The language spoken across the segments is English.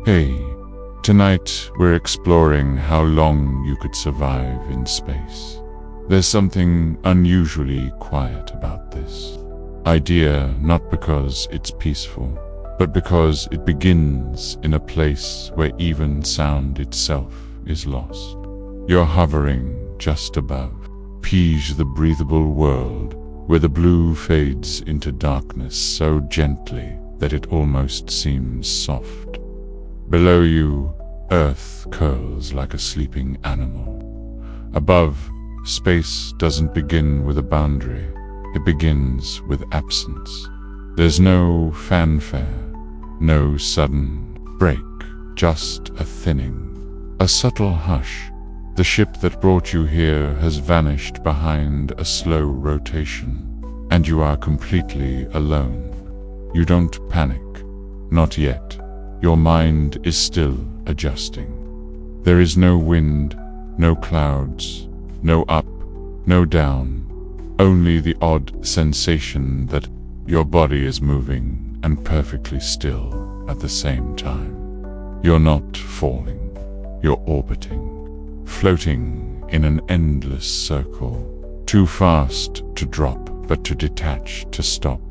Hey, tonight we're exploring how long you could survive in space. There's something unusually quiet about this idea, not because it's peaceful, but because it begins in a place where even sound itself is lost. You're hovering just above Pige, the breathable world, where the blue fades into darkness so gently that it almost seems soft. Below you, Earth curls like a sleeping animal. Above, space doesn't begin with a boundary, it begins with absence. There's no fanfare, no sudden break, just a thinning, a subtle hush. The ship that brought you here has vanished behind a slow rotation, and you are completely alone. You don't panic, not yet. Your mind is still adjusting. There is no wind, no clouds, no up, no down, only the odd sensation that your body is moving and perfectly still at the same time. You're not falling, you're orbiting, floating in an endless circle, too fast to drop, but to detach, to stop.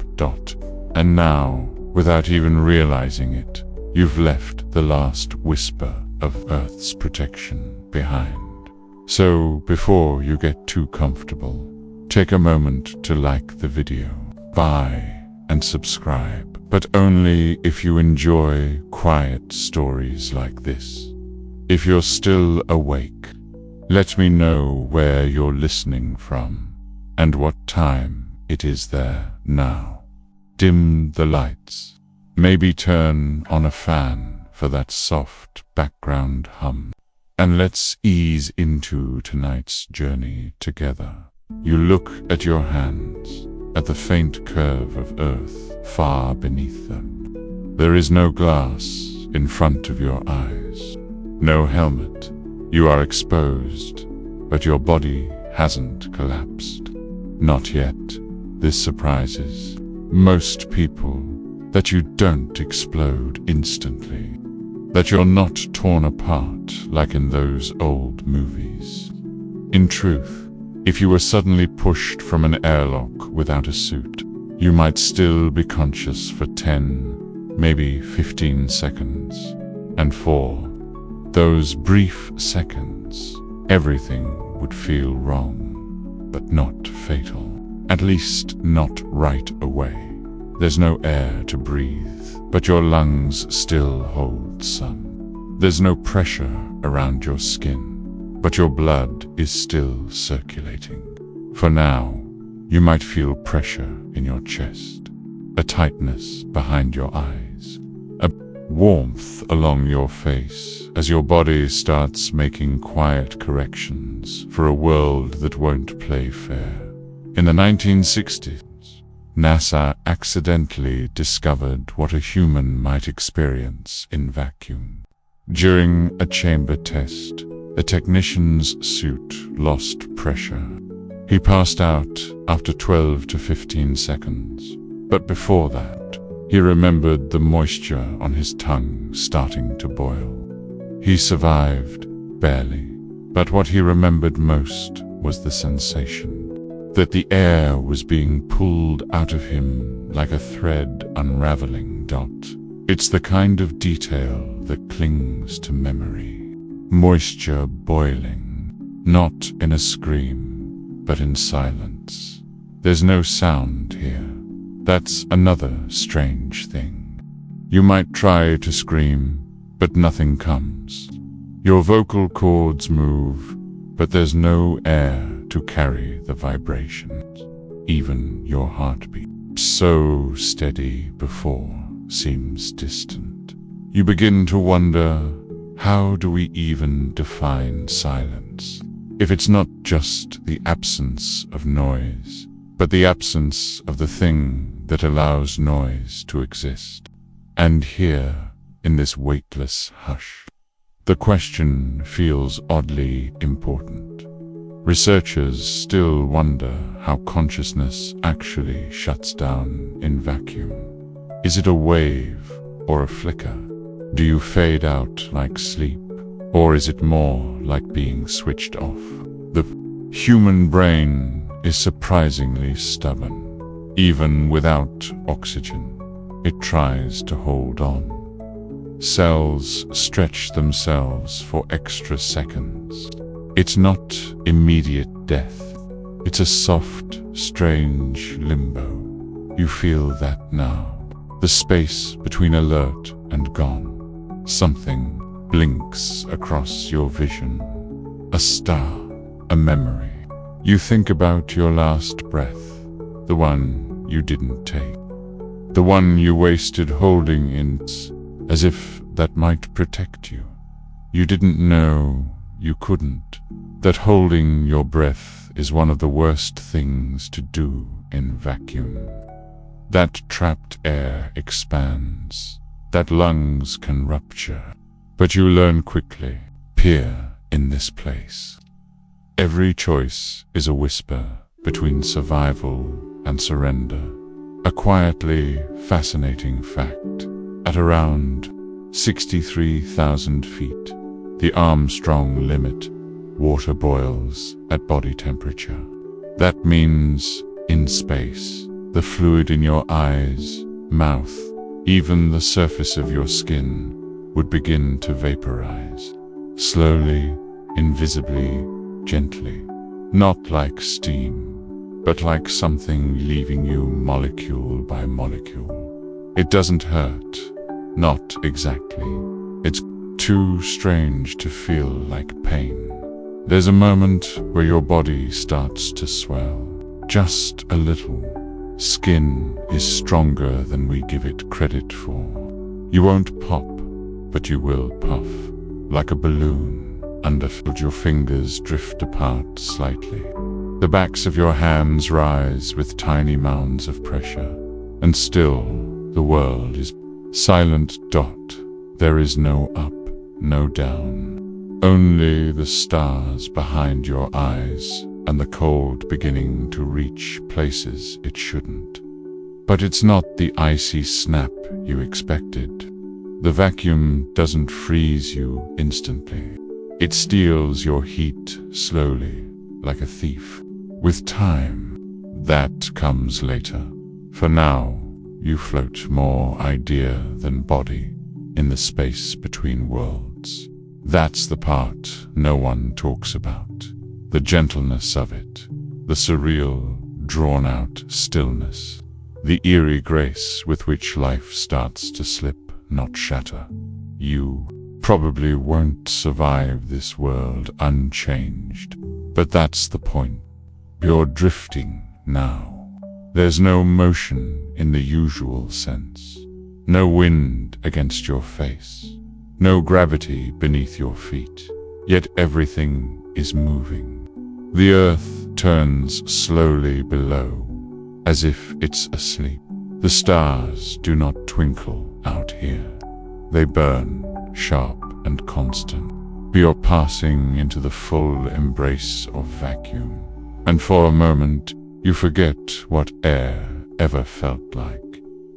And now, without even realizing it, you've left the last whisper of Earth's protection behind. So, before you get too comfortable, take a moment to like the video, buy and subscribe, but only if you enjoy quiet stories like this. If you're still awake, let me know where you're listening from and what time it is there now. Dim the lights. Maybe turn on a fan for that soft background hum. And let's ease into tonight's journey together. You look at your hands, at the faint curve of Earth far beneath them. There is no glass in front of your eyes, no helmet. You are exposed, but your body hasn't collapsed. Not yet. This surprises most people, that you don't explode instantly, that you're not torn apart like in those old movies. In truth, if you were suddenly pushed from an airlock without a suit, you might still be conscious for 10, maybe 15 seconds. And for those brief seconds, everything would feel wrong, but not fatal. At least not right away. There's no air to breathe, but your lungs still hold some. There's no pressure around your skin, but your blood is still circulating. For now, you might feel pressure in your chest, a tightness behind your eyes, a warmth along your face as your body starts making quiet corrections for a world that won't play fair. In the 1960s, NASA accidentally discovered what a human might experience in vacuum. During a chamber test, a technician's suit lost pressure. He passed out after 12 to 15 seconds. But before that, he remembered the moisture on his tongue starting to boil. He survived, barely, but what he remembered most was the sensation that the air was being pulled out of him like a thread unraveling. It's the kind of detail that clings to memory. Moisture boiling, not in a scream, but in silence. There's no sound here. That's another strange thing. You might try to scream, but nothing comes. Your vocal cords move, but there's no air to carry the vibrations. Even your heartbeat, so steady before, seems distant. You begin to wonder, how do we even define silence? If it's not just the absence of noise, but the absence of the thing that allows noise to exist. And here, in this weightless hush, the question feels oddly important. Researchers still wonder how consciousness actually shuts down in vacuum. Is it a wave or a flicker? Do you fade out like sleep, or is it more like being switched off? The human brain is surprisingly stubborn. Even without oxygen, it tries to hold on. Cells stretch themselves for extra seconds. It's not immediate death. It's a soft, strange limbo. You feel that now. The space between alert and gone. Something blinks across your vision. A star, a memory. You think about your last breath, the one you didn't take. The one you wasted holding in, as if that might protect you. You didn't know you couldn't. That holding your breath is one of the worst things to do in vacuum. That trapped air expands. That lungs can rupture. But you learn quickly. Peer in this place. Every choice is a whisper between survival and surrender. A quietly fascinating fact. At around 63,000 feet, the Armstrong limit, water boils at body temperature. That means, in space, the fluid in your eyes, mouth, even the surface of your skin would begin to vaporize. Slowly, invisibly, gently. Not like steam, but like something leaving you molecule by molecule. It doesn't hurt. Not exactly. It's too strange to feel like pain. There's a moment where your body starts to swell. Just a little. Skin is stronger than we give it credit for. You won't pop, but you will puff. Like a balloon, underfilled, your fingers drift apart slightly. The backs of your hands rise with tiny mounds of pressure. And still, the world is silent dot. There is no up, no down. Only the stars behind your eyes and the cold beginning to reach places it shouldn't. But it's not the icy snap you expected. The vacuum doesn't freeze you instantly. It steals your heat slowly, like a thief. With time, that comes later. For now, you float more idea than body in the space between worlds. That's the part no one talks about. The gentleness of it, the surreal, drawn-out stillness, the eerie grace with which life starts to slip, not shatter. You probably won't survive this world unchanged, but that's the point. You're drifting now. There's no motion in the usual sense, no wind against your face, no gravity beneath your feet, yet everything is moving. The earth turns slowly below, as if it's asleep. The stars do not twinkle out here. They burn, sharp and constant. You're passing into the full embrace of vacuum. And for a moment, you forget what air ever felt like.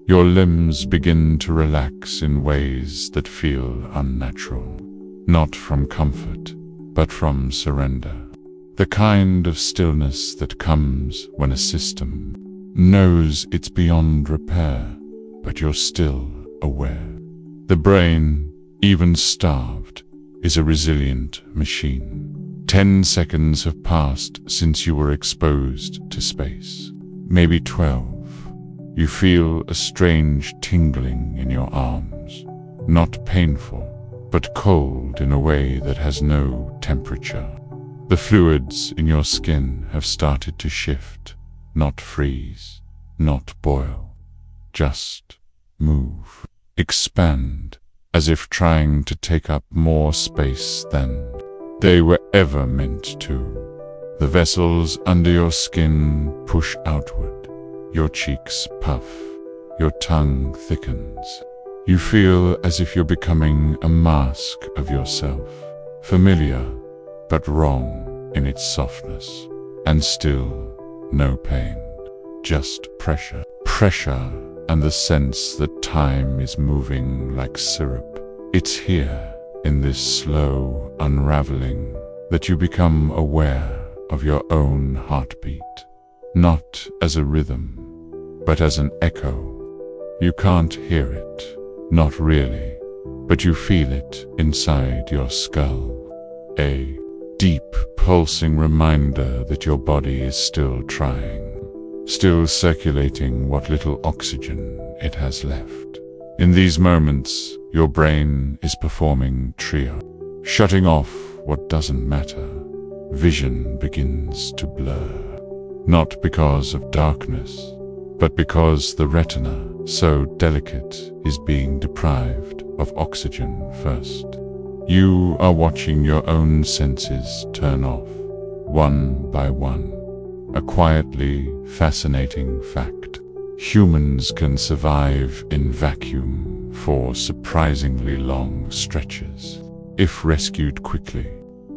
Your limbs begin to relax in ways that feel unnatural. Not from comfort, but from surrender. The kind of stillness that comes when a system knows it's beyond repair, but you're still aware. The brain, even starved, is a resilient machine. 10 seconds have passed since you were exposed to space. Maybe 12. You feel a strange tingling in your arms. Not painful, but cold in a way that has no temperature. The fluids in your skin have started to shift, not freeze, not boil. Just move, expand, as if trying to take up more space than they were ever meant to. The vessels under your skin push outward. Your cheeks puff. Your tongue thickens. You feel as if you're becoming a mask of yourself. Familiar, but wrong in its softness. And still, no pain. Just pressure. Pressure and the sense that time is moving like syrup. It's here, in this slow unraveling, that you become aware of your own heartbeat, not as a rhythm, but as an echo. You can't hear it, not really, but you feel it inside your skull. A deep, pulsing reminder that your body is still trying, still circulating what little oxygen it has left. In these moments, your brain is performing triage, shutting off what doesn't matter. Vision begins to blur, not because of darkness, but because the retina, so delicate, is being deprived of oxygen first. You are watching your own senses turn off, one by one. A quietly fascinating fact. Humans can survive in vacuum for surprisingly long stretches, if rescued quickly.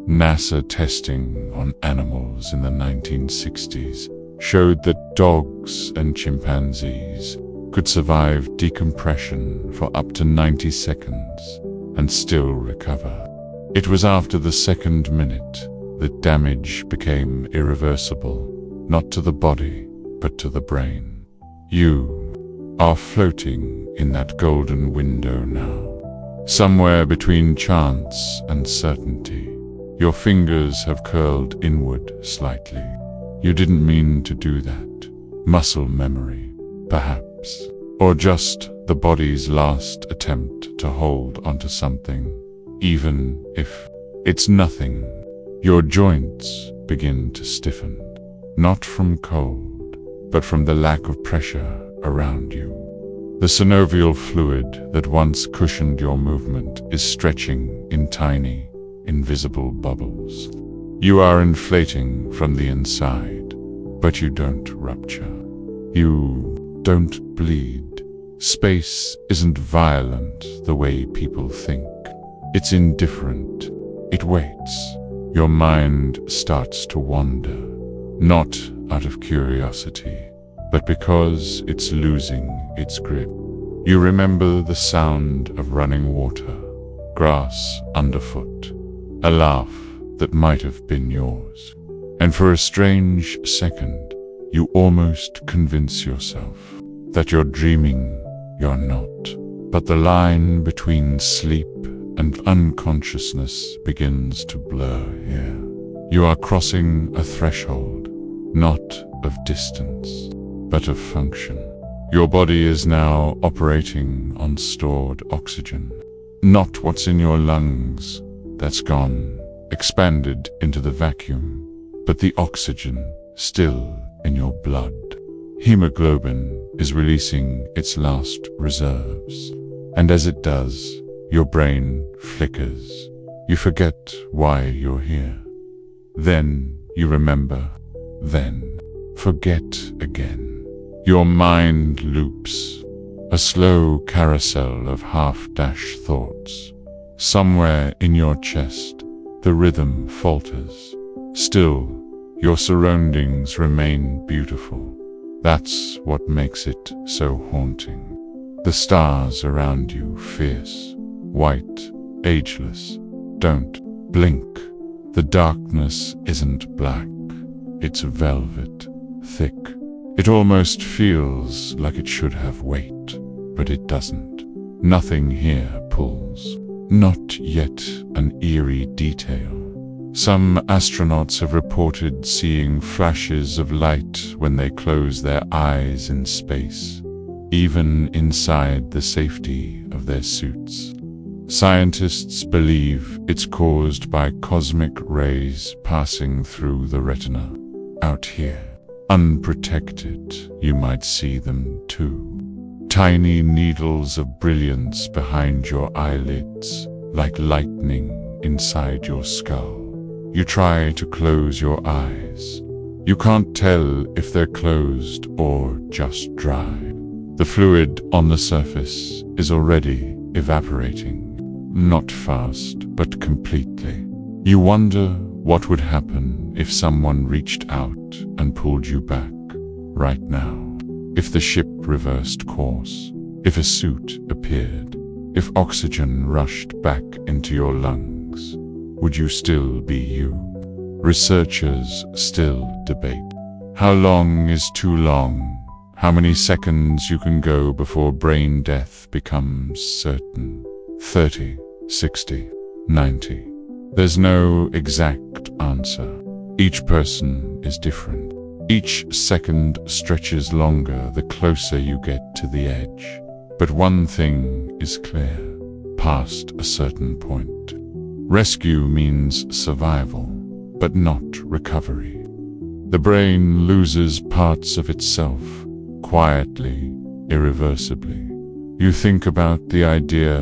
NASA testing on animals in the 1960s showed that dogs and chimpanzees could survive decompression for up to 90 seconds and still recover. It was after the second minute that damage became irreversible, not to the body, but to the brain. You are floating in that golden window now, somewhere between chance and certainty. Your fingers have curled inward slightly. You didn't mean to do that. Muscle memory, perhaps. Or just the body's last attempt to hold onto something, even if it's nothing. Your joints begin to stiffen, not from cold, but from the lack of pressure around you. The synovial fluid that once cushioned your movement is stretching in tiny, invisible bubbles. You are inflating from the inside, but you don't rupture. You don't bleed. Space isn't violent the way people think. It's indifferent. It waits. Your mind starts to wander, not out of curiosity, but because it's losing its grip. You remember the sound of running water, grass underfoot, a laugh that might have been yours. And for a strange second, you almost convince yourself that you're dreaming. You're not. But the line between sleep and unconsciousness begins to blur here. You are crossing a threshold, not of distance, but of function. Your body is now operating on stored oxygen, not what's in your lungs. That's gone, expanded into the vacuum, but the oxygen still in your blood. Hemoglobin is releasing its last reserves, and as it does, your brain flickers. You forget why you're here. Then you remember, then forget again. Your mind loops, a slow carousel of half-dash thoughts. Somewhere in your chest, the rhythm falters. Still, your surroundings remain beautiful. That's what makes it so haunting. The stars around you, fierce, white, ageless. Don't blink. The darkness isn't black. It's velvet, thick. It almost feels like it should have weight, but it doesn't. Nothing here pulls. Not yet an eerie detail. Some astronauts have reported seeing flashes of light when they close their eyes in space, even inside the safety of their suits. Scientists believe it's caused by cosmic rays passing through the retina. Out here, unprotected, you might see them too. Tiny needles of brilliance behind your eyelids, like lightning inside your skull. You try to close your eyes. You can't tell if they're closed or just dry. The fluid on the surface is already evaporating. Not fast, but completely. You wonder what would happen if someone reached out and pulled you back right now. If the ship reversed course. If a suit appeared. If oxygen rushed back into your lungs, would you still be you? Researchers still debate. How long is too long? How many seconds you can go before brain death becomes certain? 30, 60, 90. There's no exact answer. Each person is different. Each second stretches longer the closer you get to the edge. But one thing is clear. Past a certain point, rescue means survival, but not recovery. The brain loses parts of itself, quietly, irreversibly. You think about the idea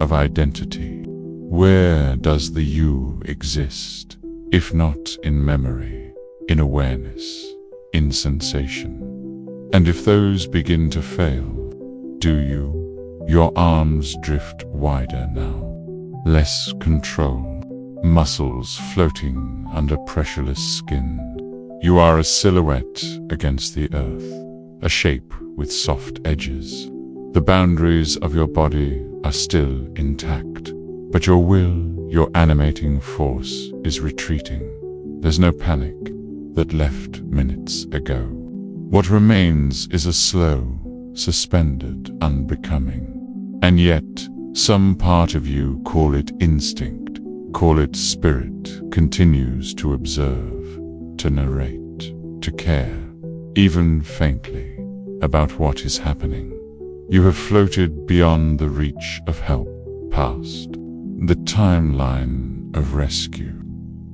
of identity. Where does the you exist, if not in memory, in awareness, in sensation? And if those begin to fail, do you? Your arms drift wider now. Less control, muscles floating under pressureless skin. You are a silhouette against the earth, a shape with soft edges. The boundaries of your body are still intact, but your will, your animating force, is retreating. There's no panic that left minutes ago. What remains is a slow, suspended unbecoming. And yet, some part of you, call it instinct, call it spirit, continues to observe, to narrate, to care, even faintly, about what is happening. You have floated beyond the reach of help, past the timeline of rescue,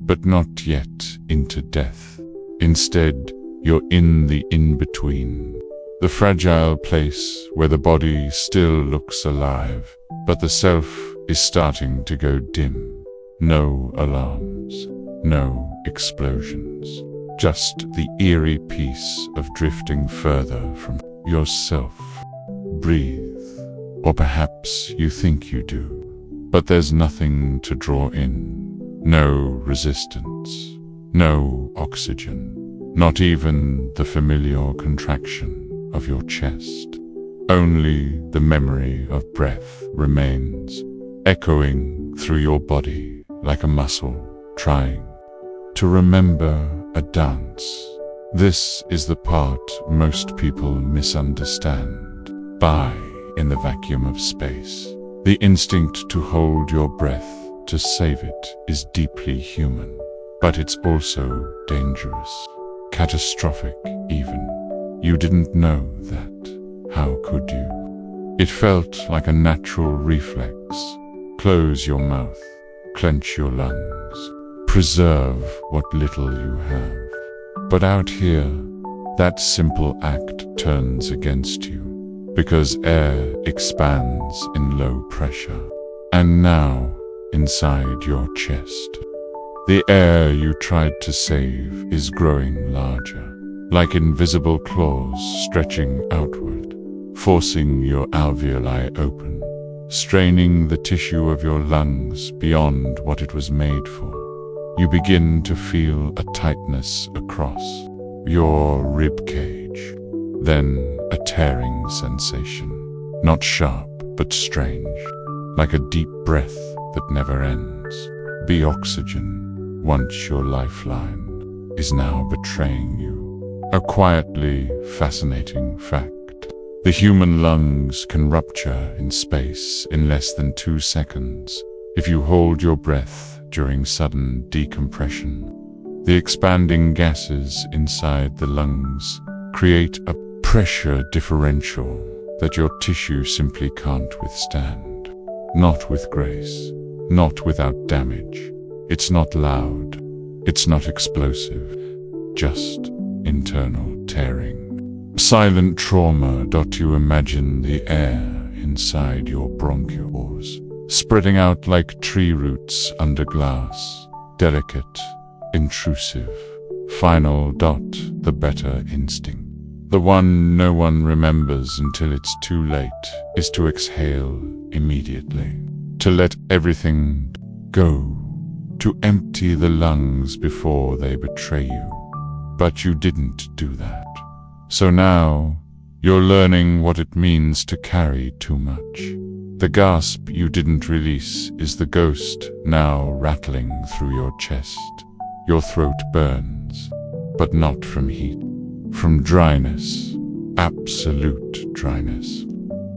but not yet into death. Instead, you're in the in-between, the fragile place where the body still looks alive, but the self is starting to go dim. No alarms, no explosions, just the eerie peace of drifting further from yourself. Breathe, or perhaps you think you do, but there's nothing to draw in. No resistance, no oxygen, not even the familiar contraction of your chest. Only the memory of breath remains, echoing through your body like a muscle trying to remember a dance. This is the part most people misunderstand. By, in the vacuum of space, the instinct to hold your breath, to save it, is deeply human, but it's also dangerous, catastrophic even. You didn't know that. How could you? It felt like a natural reflex. Close your mouth, clench your lungs, preserve what little you have. But out here, that simple act turns against you, because air expands in low pressure. And now, inside your chest, the air you tried to save is growing larger, like invisible claws stretching outward, forcing your alveoli open, straining the tissue of your lungs beyond what it was made for. You begin to feel a tightness across your rib cage, then a tearing sensation, not sharp but strange, like a deep breath that never ends. Be oxygen, once your lifeline, is now betraying you. A quietly fascinating fact. The human lungs can rupture in space in less than 2 seconds if you hold your breath during sudden decompression. The expanding gases inside the lungs create a pressure differential that your tissue simply can't withstand. Not with grace, not without damage. It's not loud, it's not explosive, just internal tearing. Silent trauma. You imagine the air inside your bronchioles, spreading out like tree roots under glass, delicate, intrusive. Final. The better instinct, the one no one remembers until it's too late, is to exhale immediately, to let everything go, to empty the lungs before they betray you. But you didn't do that. So now, you're learning what it means to carry too much. The gasp you didn't release is the ghost now rattling through your chest. Your throat burns, but not from heat, from dryness, absolute dryness.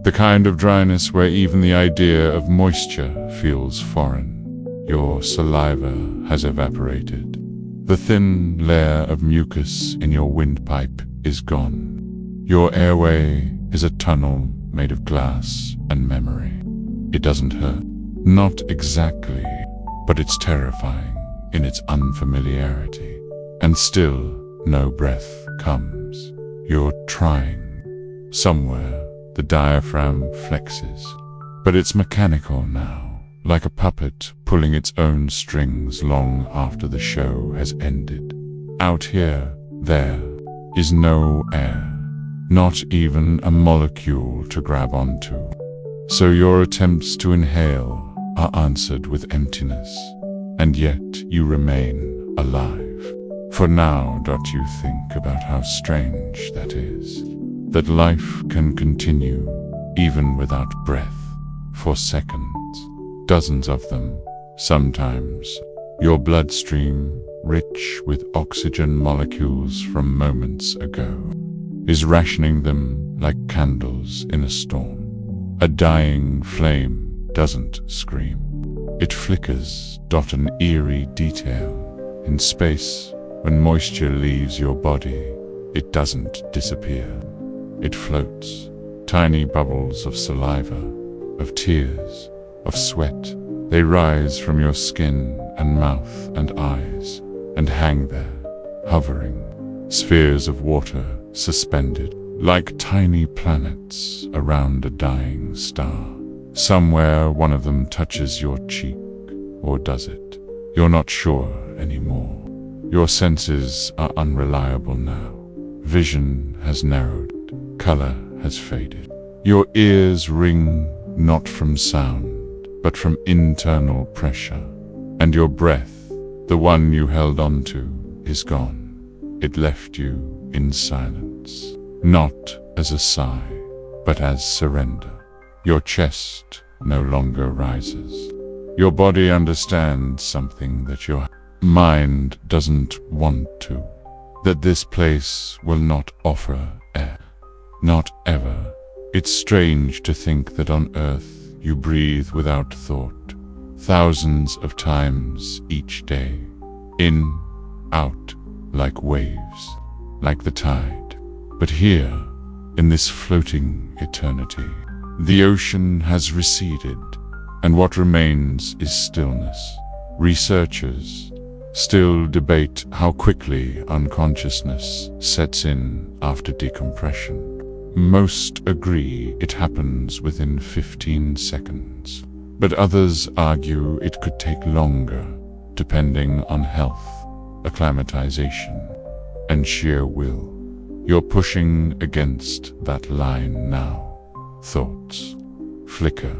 The kind of dryness where even the idea of moisture feels foreign. Your saliva has evaporated. The thin layer of mucus in your windpipe is gone. Your airway is a tunnel made of glass and memory. It doesn't hurt. Not exactly, but it's terrifying in its unfamiliarity. And still, no breath comes. You're trying. Somewhere, the diaphragm flexes. But it's mechanical now, like a puppet pulling its own strings long after the show has ended. Out here, there, is no air. Not even a molecule to grab onto. So your attempts to inhale are answered with emptiness, and yet you remain alive. For now, you think about how strange that is, that life can continue even without breath, for seconds, dozens of them. Sometimes your bloodstream, rich with oxygen molecules from moments ago, is rationing them like candles in a storm. A dying flame doesn't scream. It flickers, an eerie detail. In space, when moisture leaves your body, it doesn't disappear. It floats, tiny bubbles of saliva, of tears, of sweat. They rise from your skin and mouth and eyes, and hang there, hovering, spheres of water suspended, like tiny planets around a dying star. Somewhere one of them touches your cheek, or does it? You're not sure anymore. Your senses are unreliable now. Vision has narrowed, color has faded. Your ears ring not from sound, but from internal pressure. And your breath, the one you held onto, is gone. It left you in silence. Not as a sigh, but as surrender. Your chest no longer rises. Your body understands something that your mind doesn't want to. That this place will not offer air. Not ever. It's strange to think that on Earth you breathe without thought, thousands of times each day. In, out, like waves, like the tide. But here, in this floating eternity, the ocean has receded, and what remains is stillness. Researchers still debate how quickly unconsciousness sets in after decompression. Most agree it happens within 15 seconds, but others argue it could take longer, depending on health, acclimatization, and sheer will. You're pushing against that line now. Thoughts flicker,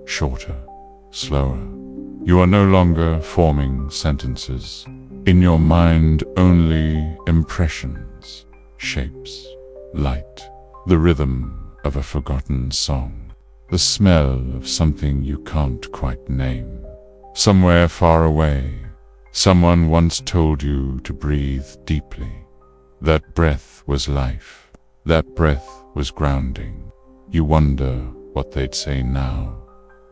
shorter, slower. You are no longer forming sentences. In your mind, only impressions, shapes, light, the rhythm of a forgotten song, the smell of something you can't quite name. Somewhere far away, someone once told you to breathe deeply. That breath was life. That breath was grounding. You wonder what they'd say now.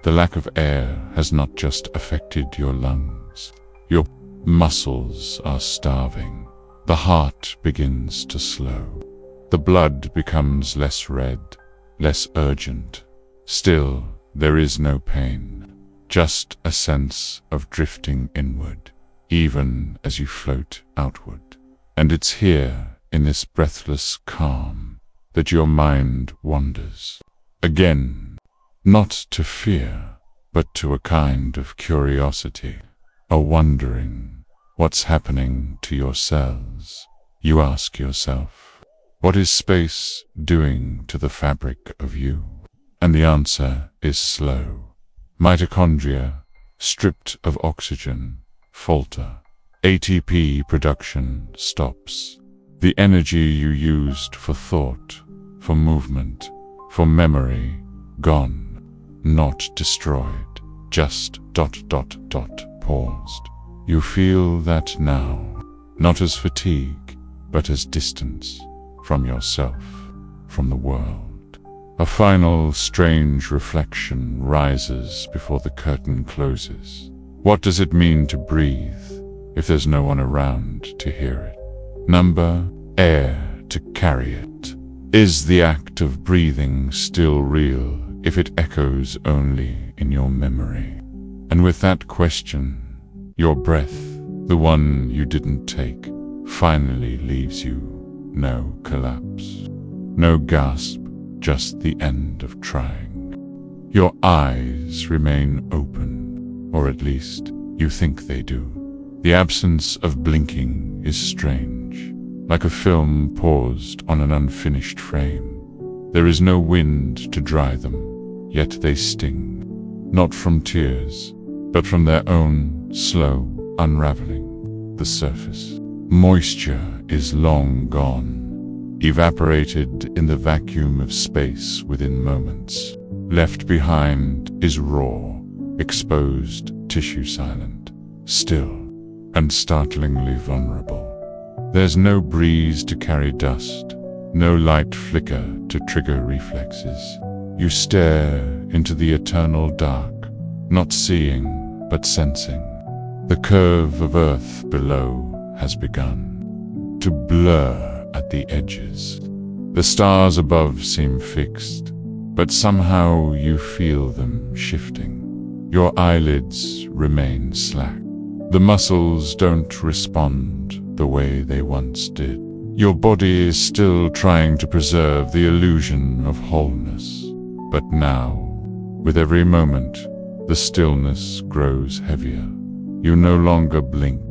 The lack of air has not just affected your lungs. Your muscles are starving. The heart begins to slow. The blood becomes less red, less urgent. Still, there is no pain, just a sense of drifting inward, even as you float outward. And it's here, in this breathless calm, that your mind wanders. Again, not to fear, but to a kind of curiosity, a wondering what's happening to your cells. You ask yourself, what is space doing to the fabric of you? And the answer is slow. Mitochondria, stripped of oxygen, falter. ATP production stops. The energy you used for thought, for movement, for memory, gone. not destroyed, just ... paused. You feel that now, not as fatigue, but as distance from yourself, from the world. A final strange reflection rises before the curtain closes. What does it mean to breathe if there's no one around to hear it? Number, air to carry it. Is the act of breathing still real if it echoes only in your memory? And with that question, your breath, the one you didn't take, finally leaves you. No collapse, no gasp, just the end of trying. Your eyes remain open, or at least you think they do. The absence of blinking is strange, like a film paused on an unfinished frame. There is no wind to dry them, yet they sting, not from tears, but from their own slow unraveling. The surface. Moisture is long gone, evaporated in the vacuum of space within moments. Left behind is raw, exposed tissue, silent, still, and startlingly vulnerable. There's no breeze to carry dust, no light flicker to trigger reflexes. You stare into the eternal dark, not seeing, but sensing. The curve of earth below has begun to blur at the edges. The stars above seem fixed, but somehow you feel them shifting. Your eyelids remain slack. The muscles don't respond the way they once did. Your body is still trying to preserve the illusion of wholeness. But now, with every moment, the stillness grows heavier. You no longer blink,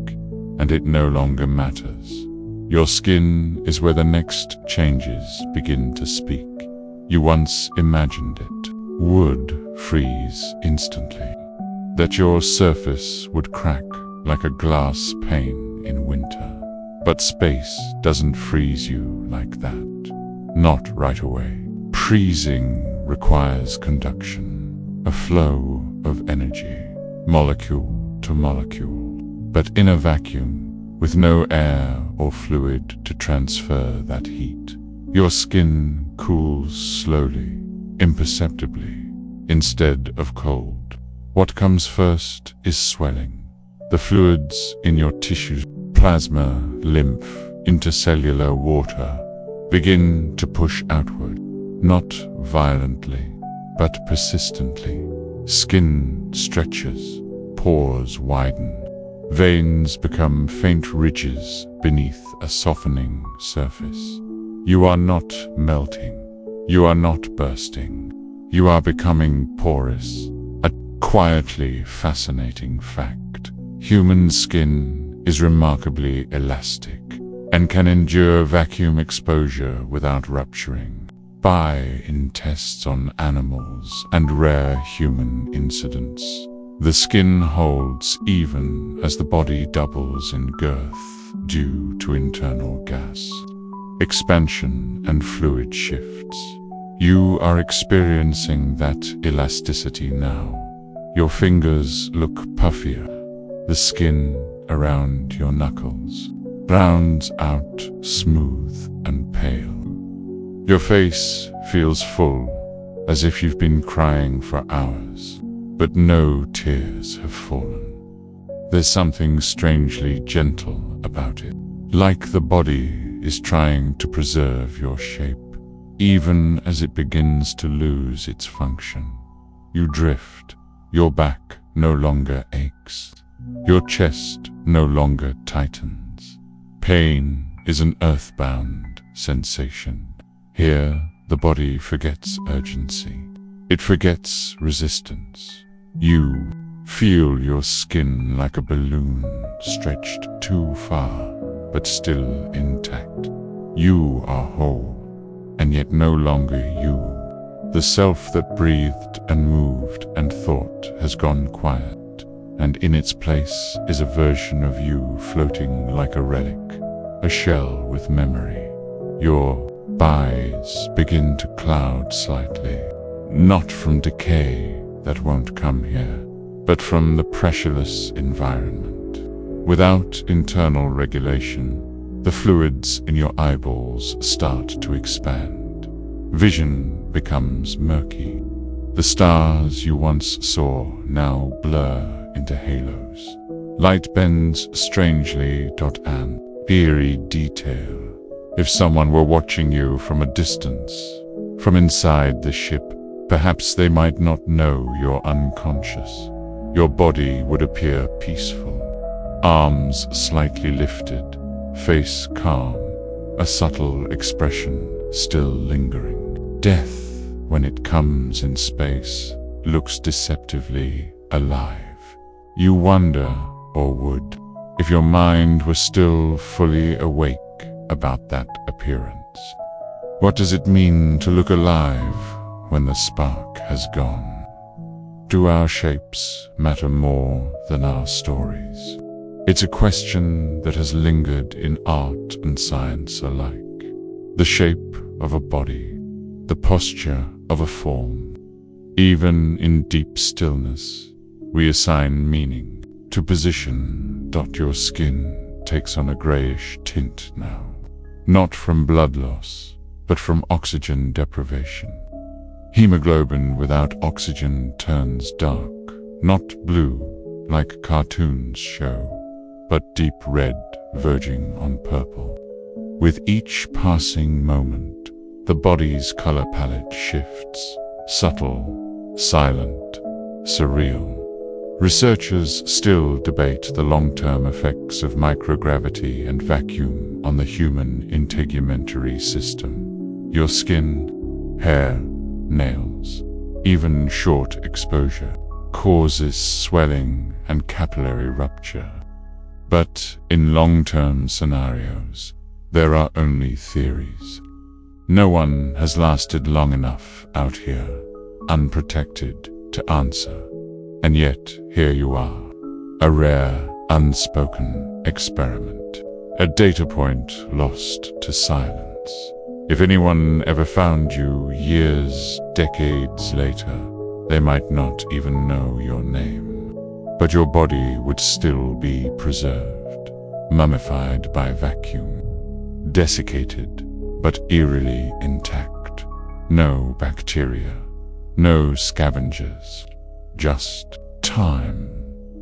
and it no longer matters. Your skin is where the next changes begin to speak. You once imagined it would freeze instantly, that your surface would crack like a glass pane in winter. But space doesn't freeze you like that. Not right away. Freezing requires conduction, a flow of energy, molecule to molecule. But in a vacuum, with no air or fluid to transfer that heat, your skin cools slowly, imperceptibly, instead of cold. What comes first is swelling. The fluids in your tissues, plasma, lymph, intercellular water, begin to push outward, not violently, but persistently. Skin stretches, pores widen, veins become faint ridges beneath a softening surface. You are not melting, you are not bursting, you are becoming porous, a quietly fascinating fact. Human skin is remarkably elastic and can endure vacuum exposure without rupturing. In tests on animals and rare human incidents, the skin holds even as the body doubles in girth due to internal gas, expansion and fluid shifts. You are experiencing that elasticity now. Your fingers look puffier. The skin around your knuckles rounds out smooth and pale. Your face feels full, as if you've been crying for hours, but no tears have fallen. There's something strangely gentle about it, like the body is trying to preserve your shape, even as it begins to lose its function. You drift, your back no longer aches, your chest no longer tightens. Pain is an earthbound sensation. Here, the body forgets urgency. It forgets resistance. You feel your skin like a balloon stretched too far, but still intact. You are whole, and yet no longer you. The self that breathed and moved and thought has gone quiet, and in its place is a version of you floating like a relic, a shell with memory. Your eyes begin to cloud slightly. not from decay that won't come here, but from the pressureless environment. Without internal regulation, the fluids in your eyeballs start to expand. Vision becomes murky. The stars you once saw now blur into halos. Light bends strangely to an eerie detail. If someone were watching you from a distance, from inside the ship, perhaps they might not know you're unconscious. Your body would appear peaceful, arms slightly lifted, face calm, a subtle expression still lingering. Death, when it comes in space, looks deceptively alive. You wonder, or would, if your mind were still fully awake about that appearance. What does it mean to look alive when the spark has gone? Do our shapes matter more than our stories? It's a question that has lingered in art and science alike. The shape of a body, the posture of a form. Even in deep stillness, we assign meaning to position. Your skin takes on a grayish tint now, not from blood loss, but from oxygen deprivation. Hemoglobin without oxygen turns dark, not blue like cartoons show, but deep red verging on purple. With each passing moment, the body's color palette shifts, subtle, silent, surreal. Researchers still debate the long-term effects of microgravity and vacuum on the human integumentary system. Your skin, hair, nails, even short exposure, causes swelling and capillary rupture. But in long-term scenarios, there are only theories. No one has lasted long enough out here, unprotected, to answer. And yet, here you are, a rare, unspoken experiment, a data point lost to silence. If anyone ever found you years, decades later, they might not even know your name. But your body would still be preserved, mummified by vacuum, desiccated, but eerily intact. No bacteria, no scavengers, just time.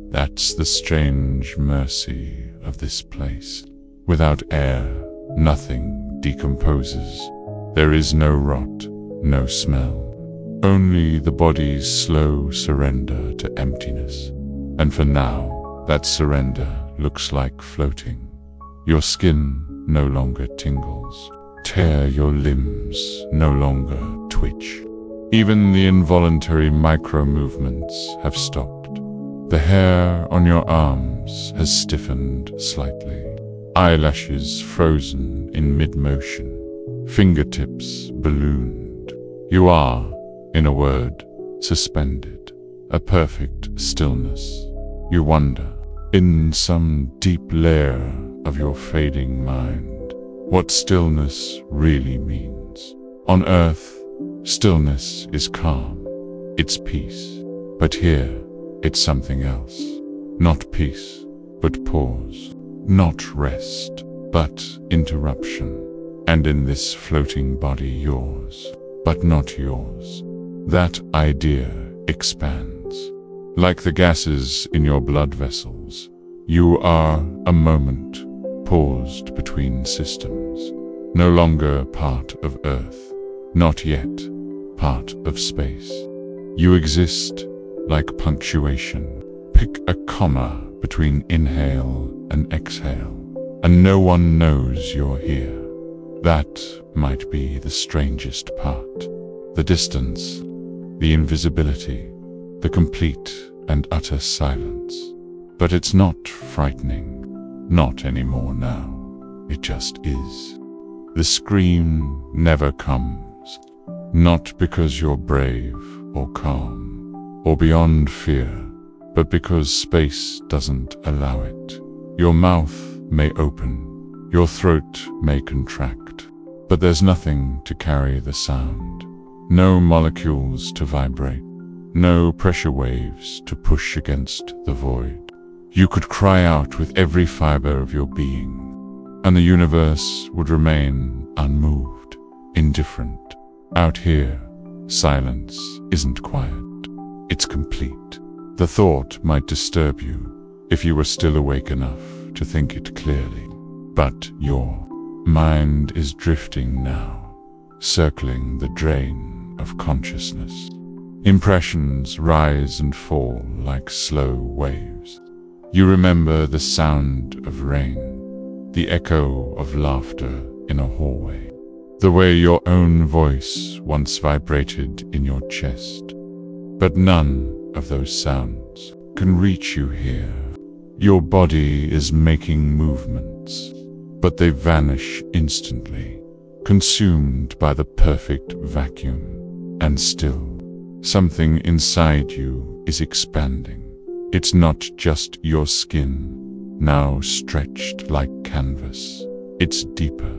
That's the strange mercy of this place. Without air, nothing decomposes. There is no rot, no smell. Only the body's slow surrender to emptiness. And for now, that surrender looks like floating. Your skin no longer tingles. Tear your limbs no longer twitch. Even the involuntary micro-movements have stopped. The hair on your arms has stiffened slightly. Eyelashes frozen in mid-motion. Fingertips ballooned. You are, in a word, suspended. A perfect stillness. You wonder, in some deep layer of your fading mind, what stillness really means. On Earth, stillness is calm, it's peace. But here, it's something else. Not peace, but pause. Not rest, but interruption. And in this floating body, yours, but not yours. That idea expands. Like the gases in your blood vessels, you are a moment paused between systems. No longer part of Earth, not yet part of space. You exist like punctuation. Pick a comma between inhale and exhale, and no one knows you're here. That might be the strangest part. The distance, the invisibility, the complete and utter silence. But it's not frightening. Not anymore now. It just is. The scream never comes. Not because you're brave or calm or beyond fear, but because space doesn't allow it. Your mouth may open, your throat may contract, but there's nothing to carry the sound. No molecules to vibrate, no pressure waves to push against the void. You could cry out with every fiber of your being, and the universe would remain unmoved, indifferent. Out here, silence isn't quiet, it's complete. The thought might disturb you if you were still awake enough to think it clearly, but your mind is drifting now, circling the drain of consciousness. Impressions rise and fall like slow waves. You remember the sound of rain, the echo of laughter in a hallway, the way your own voice once vibrated in your chest. But none of those sounds can reach you here. Your body is making movements, but they vanish instantly, consumed by the perfect vacuum. And still, something inside you is expanding. It's not just your skin, now stretched like canvas. It's deeper.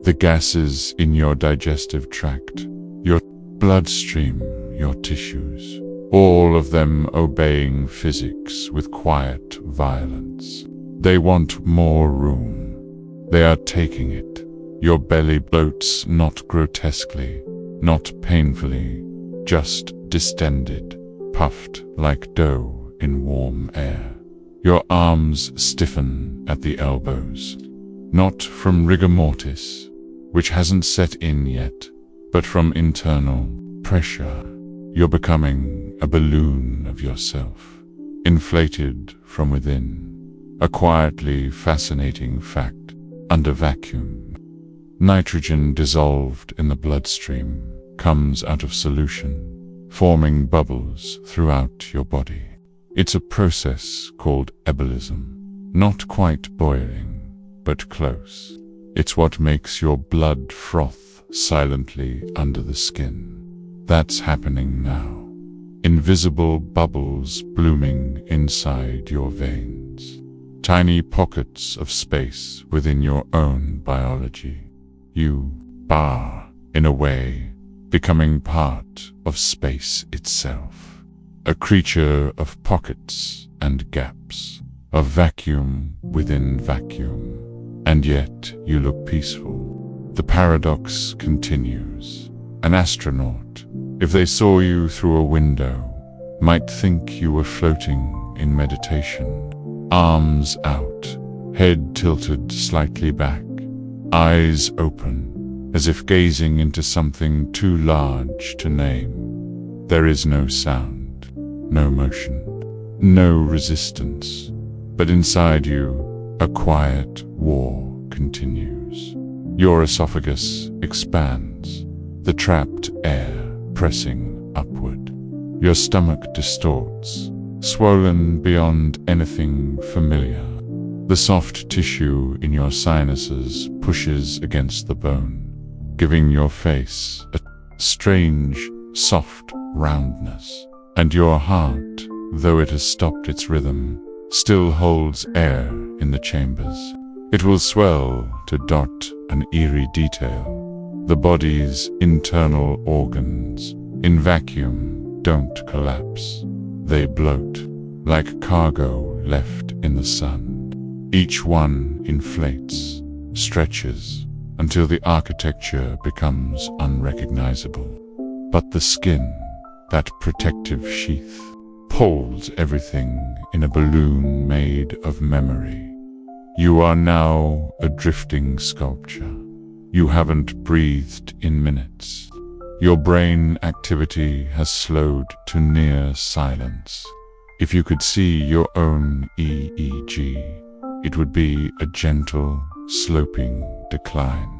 The gases in your digestive tract, your bloodstream, your tissues, all of them obeying physics with quiet violence. They want more room. They are taking it. Your belly bloats not grotesquely, not painfully, just distended, puffed like dough in warm air. Your arms stiffen at the elbows, not from rigor mortis, which hasn't set in yet, but from internal pressure. You're becoming a balloon of yourself, inflated from within, a quietly fascinating fact under vacuum. Nitrogen dissolved in the bloodstream comes out of solution, forming bubbles throughout your body. It's a process called ebulism, not quite boiling, but close. It's what makes your blood froth silently under the skin. That's happening now. Invisible bubbles blooming inside your veins. Tiny pockets of space within your own biology. You are, in a way, becoming part of space itself. A creature of pockets and gaps, of vacuum within vacuum. And yet you look peaceful. The paradox continues. An astronaut, if they saw you through a window, might think you were floating in meditation. Arms out, head tilted slightly back, eyes open, as if gazing into something too large to name. There is no sound, no motion, no resistance, but inside you, a quiet war continues. Your esophagus expands, the trapped air pressing upward. Your stomach distorts, swollen beyond anything familiar. The soft tissue in your sinuses pushes against the bone, giving your face a strange, soft roundness. And your heart, though it has stopped its rhythm, still holds air in the chambers. It will swell to dot an eerie detail. The body's internal organs, in vacuum, don't collapse. They bloat, like cargo left in the sun. Each one inflates, stretches, until the architecture becomes unrecognizable. But the skin, that protective sheath, holds everything in a balloon made of memory. You are now a drifting sculpture. You haven't breathed in minutes. Your brain activity has slowed to near silence. If you could see your own EEG, it would be a gentle, sloping decline.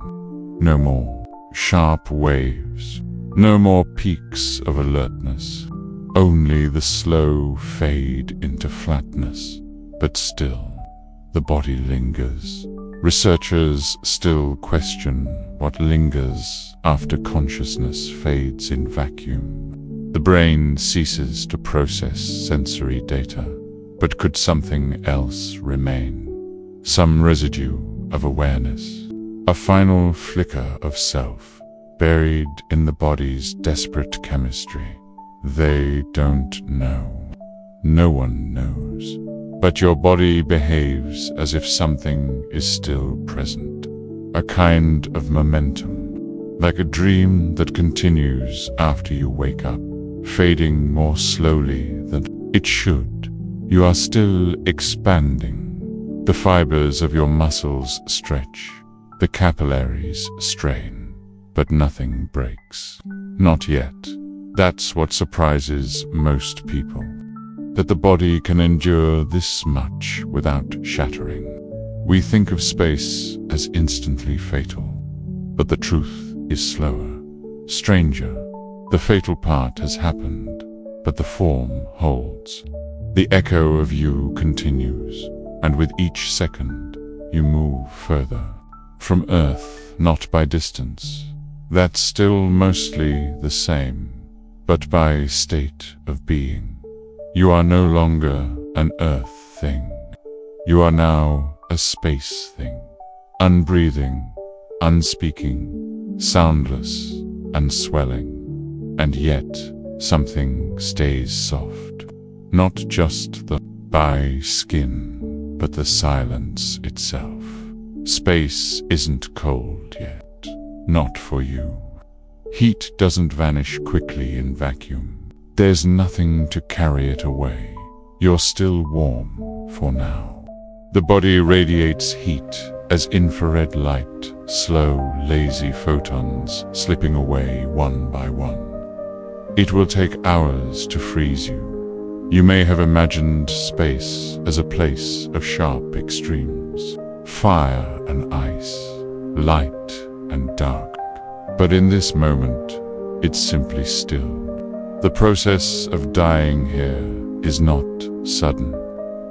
No more sharp waves, no more peaks of alertness, only the slow fade into flatness. But still, the body lingers. Researchers still question what lingers after consciousness fades in vacuum. The brain ceases to process sensory data, but could something else remain? Some residue of awareness, a final flicker of self, buried in the body's desperate chemistry. They don't know. No one knows. But your body behaves as if something is still present. A kind of momentum, like a dream that continues after you wake up, fading more slowly than it should. You are still expanding. The fibers of your muscles stretch, the capillaries strain, but nothing breaks. Not yet. That's what surprises most people, that the body can endure this much without shattering. We think of space as instantly fatal, but the truth is slower, stranger. The fatal part has happened, but the form holds. The echo of you continues, and with each second, you move further. From Earth, not by distance. That's still mostly the same, but by state of being. You are no longer an Earth thing. You are now a space thing. Unbreathing, unspeaking, soundless, and swelling. And yet, something stays soft. Not just the by skin, but the silence itself. Space isn't cold yet. Not for you. Heat doesn't vanish quickly in vacuum. There's nothing to carry it away. You're still warm for now. The body radiates heat as infrared light, slow, lazy photons slipping away one by one. It will take hours to freeze you. You may have imagined space as a place of sharp extremes, fire and ice, light and dark. But in this moment, it's simply still. The process of dying here is not sudden.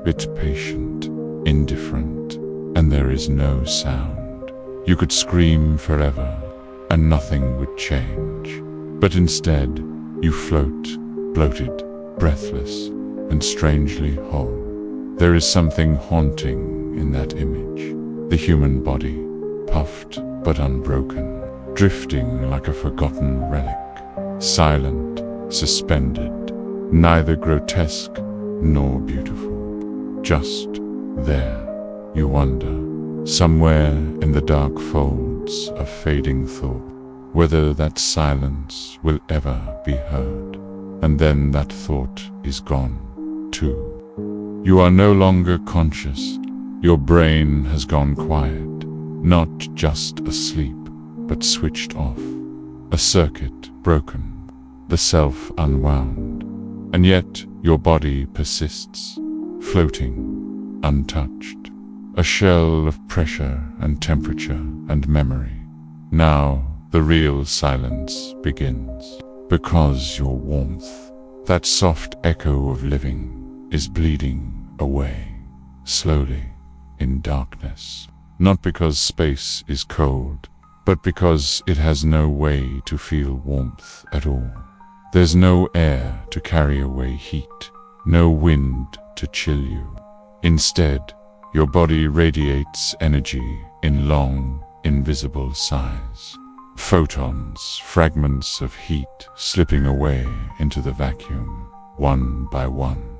It's patient, indifferent, and there is no sound. You could scream forever, and nothing would change. But instead, you float, bloated, breathless, and strangely whole. There is something haunting in that image. The human body, puffed but unbroken, drifting like a forgotten relic, silent, suspended, neither grotesque nor beautiful. Just there, you wonder, somewhere in the dark folds of fading thought, whether that silence will ever be heard. And then that thought is gone, too. You are no longer conscious. Your brain has gone quiet, not just asleep, but switched off. A circuit broken, the self unwound. And yet your body persists, floating, untouched. A shell of pressure and temperature and memory. Now the real silence begins. Because your warmth, that soft echo of living, is bleeding away, slowly, in darkness. Not because space is cold, but because it has no way to feel warmth at all. There's no air to carry away heat, no wind to chill you. Instead, your body radiates energy in long, invisible sighs. Photons, fragments of heat slipping away into the vacuum, one by one.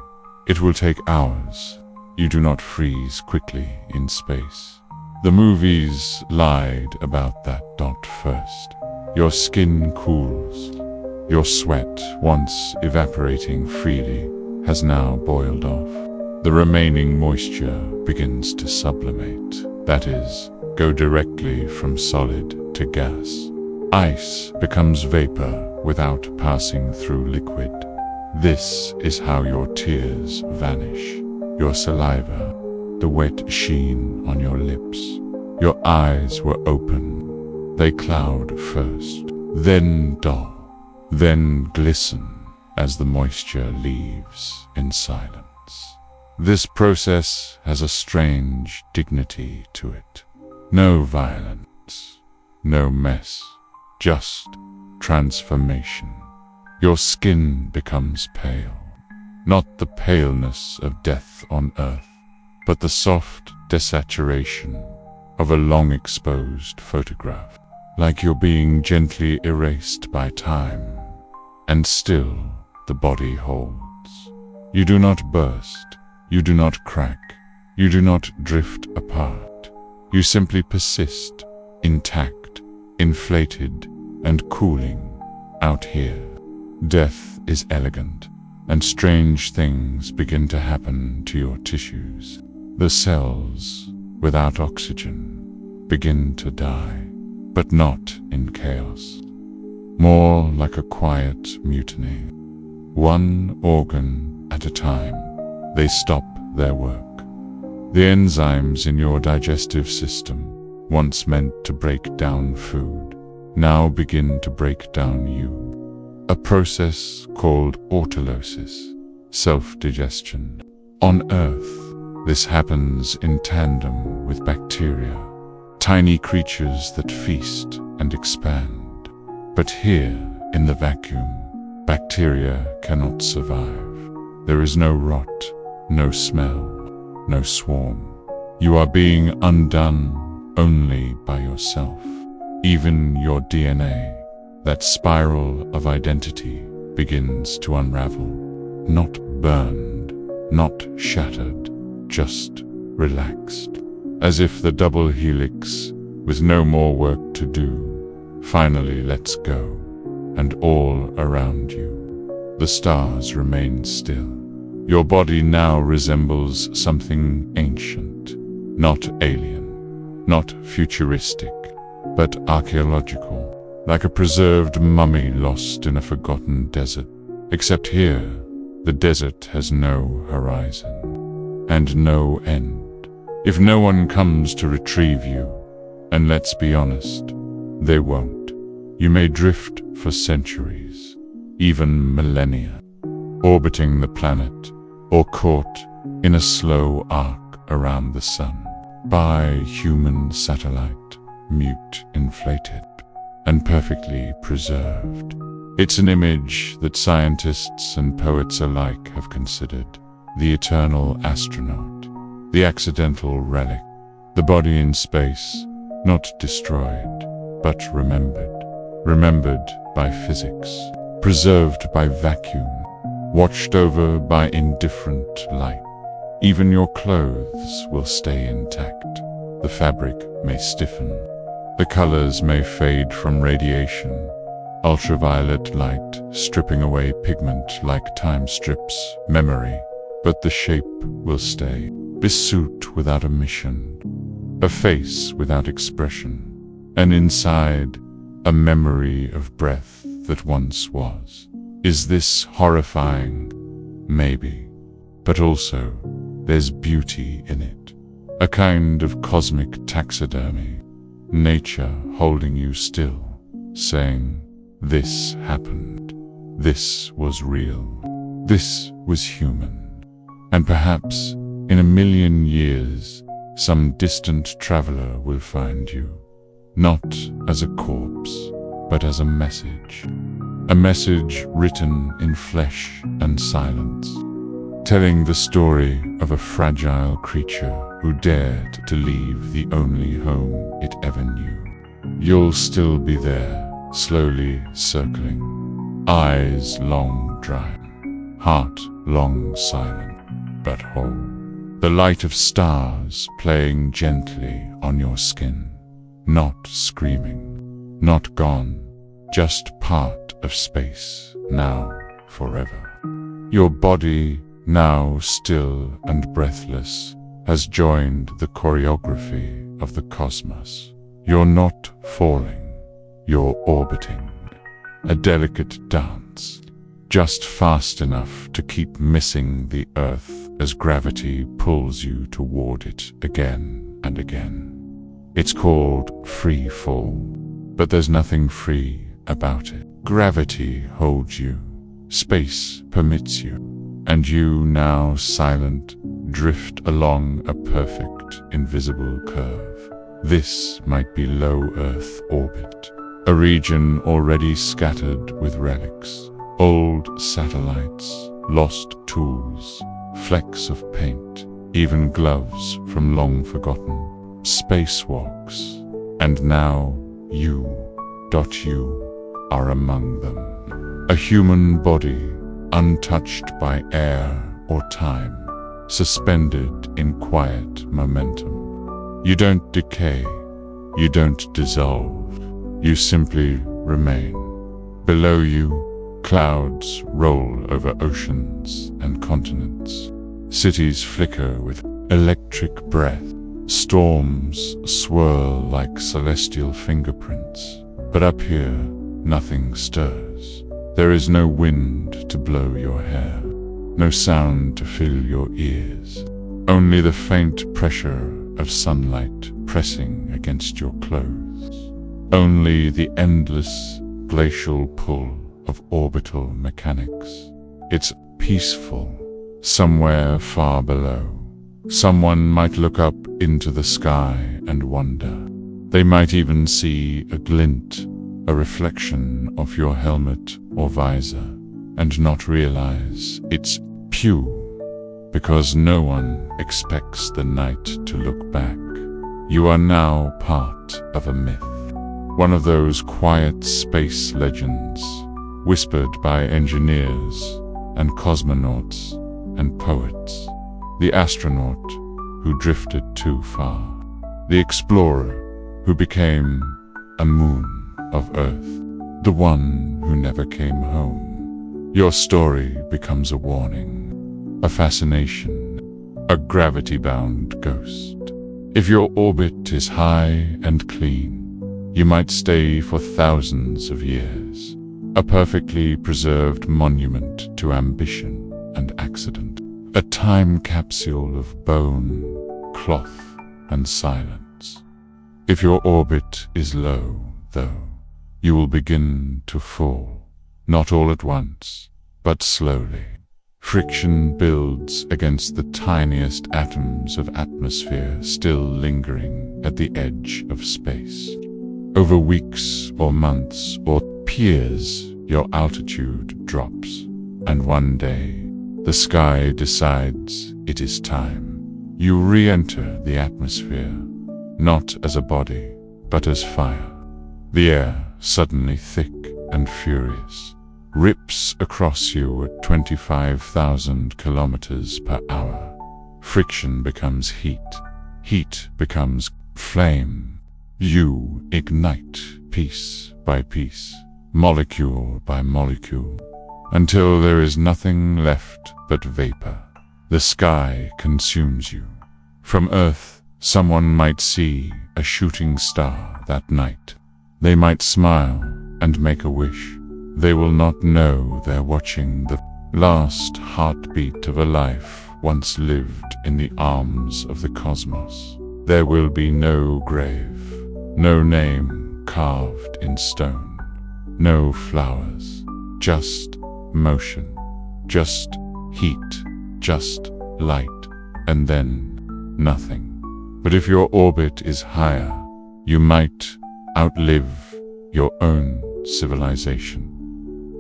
It will take hours. You do not freeze quickly in space. The movies lied about that dot first. Your skin cools. Your sweat, once evaporating freely, has now boiled off. The remaining moisture begins to sublimate. That is, go directly from solid to gas. Ice becomes vapor without passing through liquid. This is how your tears vanish. Your saliva, the wet sheen on your lips. Your eyes were open. They cloud first, then dull, then glisten as the moisture leaves in silence. This process has a strange dignity to it. No violence, no mess, just transformation. Your skin becomes pale, not the paleness of death on earth, but the soft desaturation of a long-exposed photograph. like you're being gently erased by time. And still, the body holds. You do not burst, you do not crack, you do not drift apart. You simply persist, intact, inflated, and cooling out here. Death is elegant, and strange things begin to happen to your tissues. The cells, without oxygen, begin to die, but not in chaos. More like a quiet mutiny. One organ at a time, they stop their work. The enzymes in your digestive system, once meant to break down food, now begin to break down you. A process called autolysis, self-digestion. On Earth, this happens in tandem with bacteria, tiny creatures that feast and expand. But here, in the vacuum, bacteria cannot survive. There is no rot, no smell, no swarm. You are being undone only by yourself. Even your DNA, that spiral of identity, begins to unravel. Not burned, not shattered, just relaxed. As if the double helix, with no more work to do, finally lets go. And all around you, the stars remain still. Your body now resembles something ancient, not alien, not futuristic, but archaeological, like a preserved mummy lost in a forgotten desert. Except here, the desert has no horizon, and no end. If no one comes to retrieve you, and let's be honest, they won't, you may drift for centuries, even millennia, orbiting the planet, or caught in a slow arc around the sun by human satellite, mute, inflated, and perfectly preserved. It's an image that scientists and poets alike have considered. The eternal astronaut, the accidental relic, the body in space, not destroyed, but remembered. Remembered by physics, preserved by vacuum, watched over by indifferent light. Even your clothes will stay intact. The fabric may stiffen. The colors may fade from radiation, ultraviolet light stripping away pigment like time strips memory, but the shape will stay. Vsauce without a mission, a face without expression, and inside, a memory of breath that once was. Is this horrifying? Maybe. But also, there's beauty in it. A kind of cosmic taxidermy. Nature holding you still, saying, this happened. This was real. This was human. And perhaps, in 1,000,000 years, some distant traveler will find you. Not as a corpse, but as a message. A message written in flesh and silence, telling the story of a fragile creature who dared to leave the only home it ever knew. You'll still be there, slowly circling, eyes long dry, heart long silent, but whole. The light of stars playing gently on your skin. Not screaming, not gone, just part of space, now, forever. Your body, now still and breathless, has joined the choreography of the cosmos. You're not falling, you're orbiting. A delicate dance, just fast enough to keep missing the Earth as gravity pulls you toward it again and again. It's called free fall, but there's nothing free about it. Gravity holds you, space permits you, and you, now silent, drift along a perfect, invisible curve. This might be low Earth orbit, a region already scattered with relics, old satellites, lost tools, flecks of paint, even gloves from long forgotten spacewalks. And now you are among them. A human body, untouched by air or time, suspended in quiet momentum. You don't decay, you don't dissolve, you simply remain. Below you, clouds roll over oceans and continents. Cities flicker with electric breath. Storms swirl like celestial fingerprints. But up here, nothing stirs. There is no wind to blow your hair, no sound to fill your ears. Only the faint pressure of sunlight pressing against your clothes. Only the endless glacial pull of orbital mechanics. It's peaceful. Somewhere far below, someone might look up into the sky and wonder. They might even see a glint, a reflection of your helmet or visor, and not realize it's Pew, because no one expects the night to look back. You are now part of a myth, one of those quiet space legends, whispered by engineers and cosmonauts and poets. The astronaut who drifted too far, the explorer who became a moon of Earth, the one who never came home. Your story becomes a warning, a fascination, a gravity-bound ghost. If your orbit is high and clean, you might stay for thousands of years, a perfectly preserved monument to ambition and accident, a time capsule of bone, cloth, and silence. If your orbit is low, though, you will begin to fall, not all at once, but slowly. Friction builds against the tiniest atoms of atmosphere still lingering at the edge of space. Over weeks or months or years, your altitude drops, and one day, the sky decides it is time. You re-enter the atmosphere, not as a body, but as fire. The air, suddenly thick and furious, rips across you at 25,000 kilometers per hour. Friction becomes heat. Heat becomes flame. You ignite piece by piece, molecule by molecule, until there is nothing left but vapor. The sky consumes you. From Earth, someone might see a shooting star that night. They might smile and make a wish. They will not know they're watching the last heartbeat of a life once lived in the arms of the cosmos. There will be no grave, no name carved in stone, no flowers, just motion, just heat, just light, and then nothing. But if your orbit is higher, you might outlive your own civilization.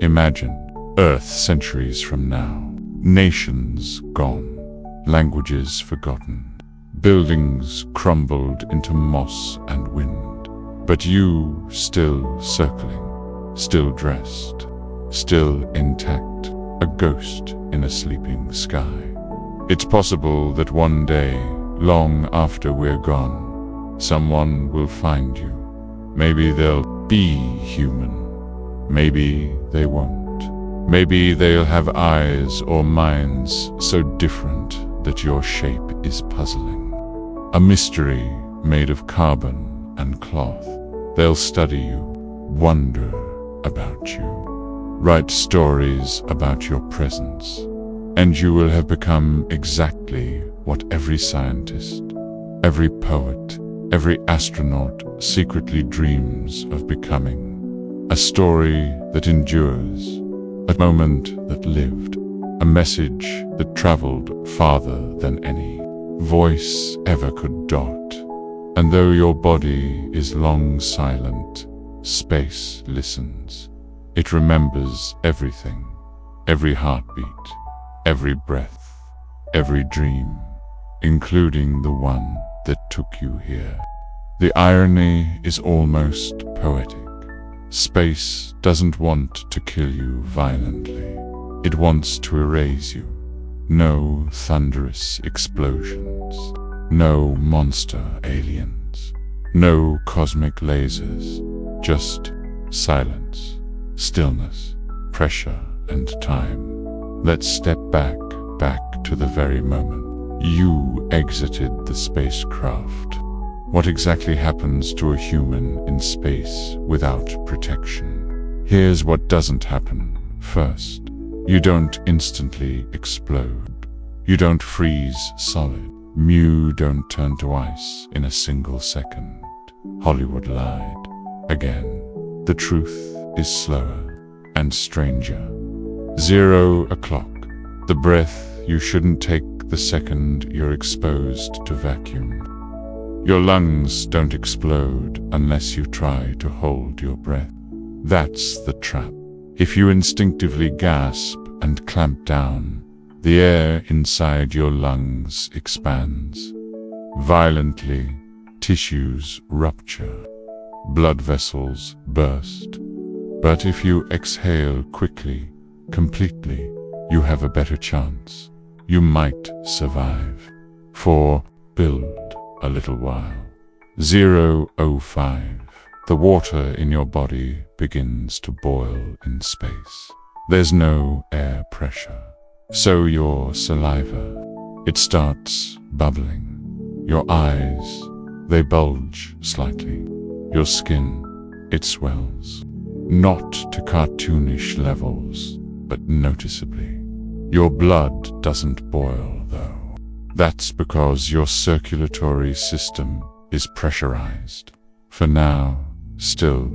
Imagine Earth centuries from now, nations gone, languages forgotten, buildings crumbled into moss and wind, but you still circling, still dressed, still intact, a ghost in a sleeping sky. It's possible that one day, long after we're gone, someone will find you. Maybe they'll be human. Maybe they won't. Maybe they'll have eyes or minds so different that your shape is puzzling. A mystery made of carbon and cloth. They'll study you, wonder about you, write stories about your presence, and you will have become exactly what every scientist, every poet, every astronaut secretly dreams of becoming. A story that endures, a moment that lived, a message that traveled farther than any voice ever could dot. And though your body is long silent, space listens. It remembers everything, every heartbeat, every breath, every dream, including the one that took you here. The irony is almost poetic. Space doesn't want to kill you violently. It wants to erase you. No thunderous explosions. No monster aliens. No cosmic lasers. Just silence, stillness, pressure, and time. Let's step back to the very moment you exited the spacecraft. What exactly happens to a human in space without protection? Here's what doesn't happen. First, you don't instantly explode. You don't freeze solid. Mu don't turn to ice in a single second. Hollywood lied. Again, the truth is slower and stranger. 0 o'clock. The breath you shouldn't take the second you're exposed to vacuum. Your lungs don't explode unless you try to hold your breath. That's the trap. If you instinctively gasp and clamp down, the air inside your lungs expands. Violently, tissues rupture. Blood vessels burst. But if you exhale quickly, completely, you have a better chance. You might survive. Build a little while. 0:05. The water in your body begins to boil in space. There's no air pressure. So your saliva, it starts bubbling. Your eyes, they bulge slightly. Your skin, it swells. Not to cartoonish levels, but noticeably. Your blood doesn't boil, though. That's because your circulatory system is pressurized. For now, still,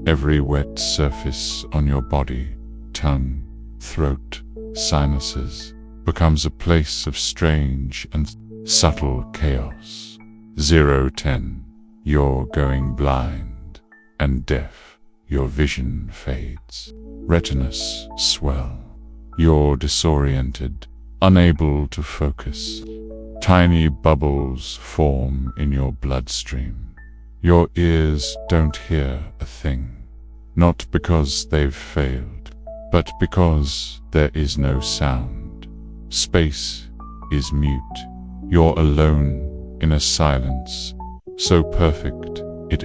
every wet surface on your body, tongue, throat, sinuses, becomes a place of strange and subtle chaos. 0:10. You're going blind and deaf. Your vision fades. Retinas swell. You're disoriented, unable to focus. Tiny bubbles form in your bloodstream. Your ears don't hear a thing. Not because they've failed, but because there is no sound. Space is mute. You're alone in a silence so perfect it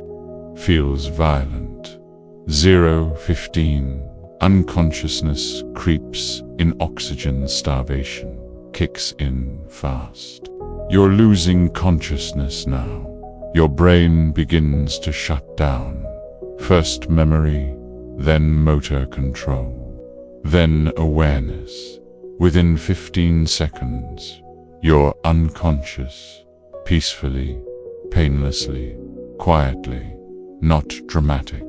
feels violent. 0:15. Unconsciousness creeps in. Oxygen starvation kicks in fast. You're losing consciousness now. Your brain begins to shut down. First memory, then motor control, then awareness. Within 15 seconds, you're unconscious, peacefully, painlessly, quietly, not dramatic,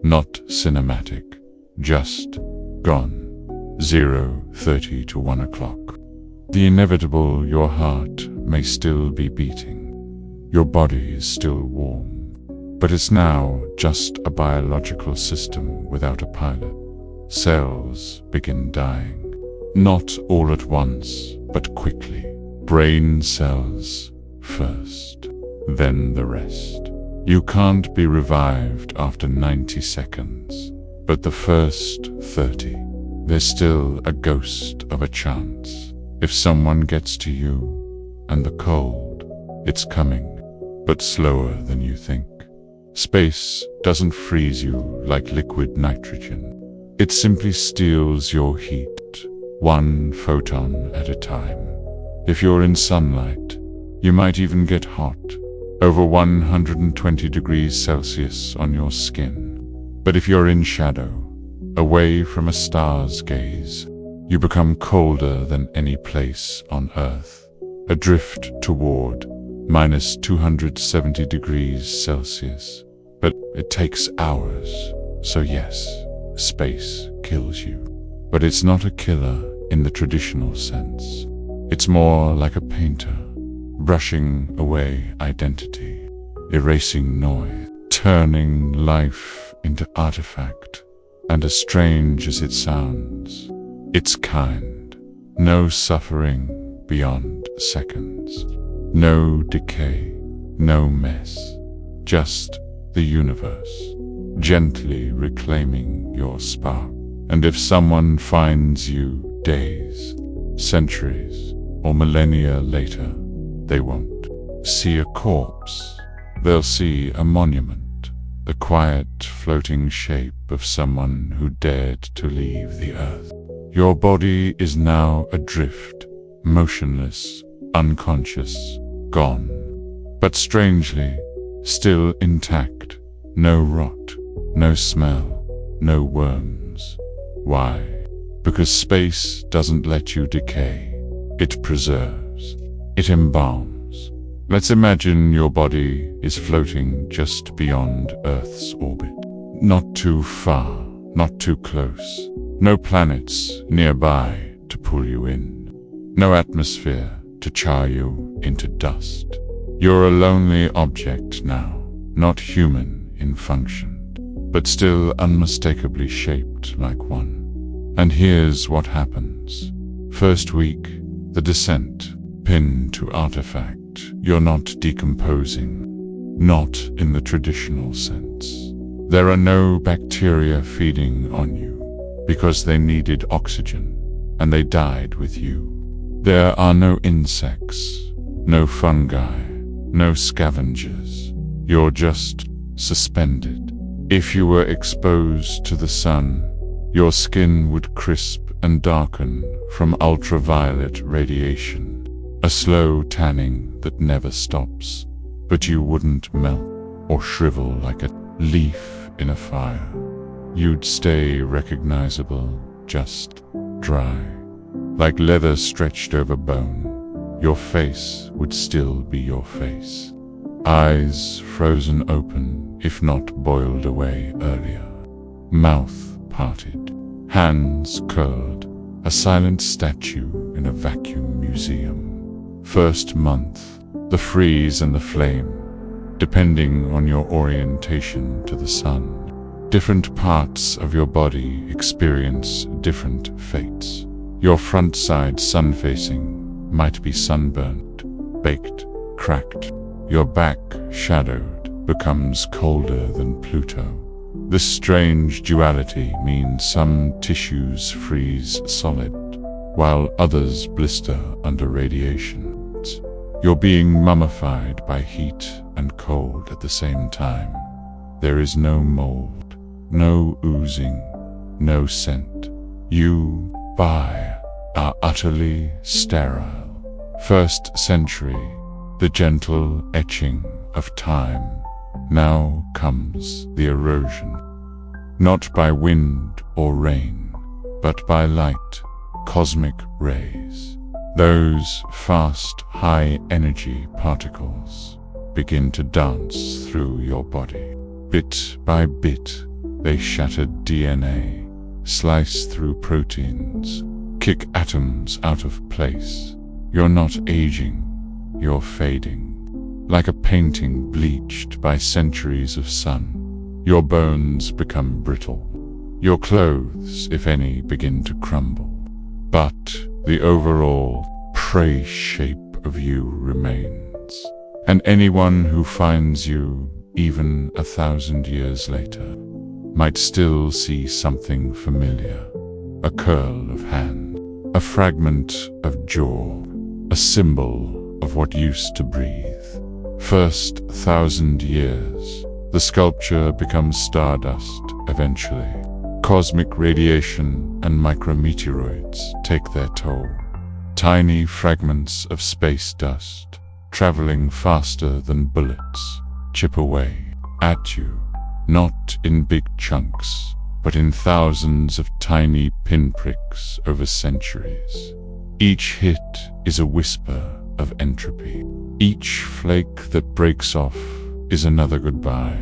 not cinematic, just gone. 0:30 to 1 o'clock. The inevitable, your heart may still be beating. Your body is still warm, but it's now just a biological system without a pilot. Cells begin dying, not all at once, but quickly. Brain cells first, then the rest. You can't be revived after 90 seconds, but the first 30, there's still a ghost of a chance. If someone gets to you, and the cold, it's coming, but slower than you think. Space doesn't freeze you like liquid nitrogen. It simply steals your heat, one photon at a time. If you're in sunlight, you might even get hot, over 120 degrees Celsius on your skin. But if you're in shadow, away from a star's gaze, you become colder than any place on Earth, adrift toward minus 270 degrees Celsius. But it takes hours, so yes, space kills you. But it's not a killer in the traditional sense. It's more like a painter, brushing away identity, erasing noise, turning life into artifact. And as strange as it sounds, it's kind. No suffering beyond seconds. No decay, no mess. just the universe, gently reclaiming your spark. And if someone finds you days, centuries, or millennia later, they won't see a corpse. They'll see a monument, the quiet, floating shape of someone who dared to leave the earth. Your body is now adrift, motionless, unconscious, gone. But strangely, still intact. No rot, no smell, no worms. Why? Because space doesn't let you decay. It preserves. It embalms. Let's imagine your body is floating just beyond Earth's orbit. Not too far, not too close. No planets nearby to pull you in. No atmosphere to char you into dust. You're a lonely object now, not human in function, but still unmistakably shaped like one. And here's what happens. First week, the descent, pinned to artifact. You're not decomposing, not in the traditional sense. There are no bacteria feeding on you, because they needed oxygen, and they died with you. There are no insects, no fungi, no scavengers. You're just suspended. If you were exposed to the sun, your skin would crisp and darken from ultraviolet radiation, a slow tanning that never stops. But you wouldn't melt or shrivel like a leaf in a fire. You'd stay recognizable, just dry. Like leather stretched over bone, your face would still be your face. Eyes frozen open, if not boiled away earlier. Mouth parted, hands curled, a silent statue in a vacuum museum. First month, the freeze and the flame, depending on your orientation to the sun. Different parts of your body experience different fates. Your front side sun-facing might be sunburnt, baked, cracked. Your back, shadowed, becomes colder than Pluto. This strange duality means some tissues freeze solid, while others blister under radiations. You're being mummified by heat and cold at the same time. There is no mold, no oozing, no scent. You, are utterly sterile. First century, the gentle etching of time. Now comes the erosion. Not by wind or rain, but by light, cosmic rays. Those fast, high-energy particles begin to dance through your body. Bit by bit, they shatter DNA, slice through proteins, kick atoms out of place. You're not aging, you're fading. Like a painting bleached by centuries of sun, your bones become brittle. Your clothes, if any, begin to crumble. But the overall prey shape of you remains. And anyone who finds you, even 1,000 years later, might still see something familiar. A curl of hand, a fragment of jaw, a symbol of what used to breathe. First 1,000 years, the sculpture becomes stardust eventually. Cosmic radiation and micrometeoroids take their toll. Tiny fragments of space dust, traveling faster than bullets, chip away at you, not in big chunks, but in thousands of tiny pinpricks over centuries. Each hit is a whisper of entropy. Each flake that breaks off is another goodbye,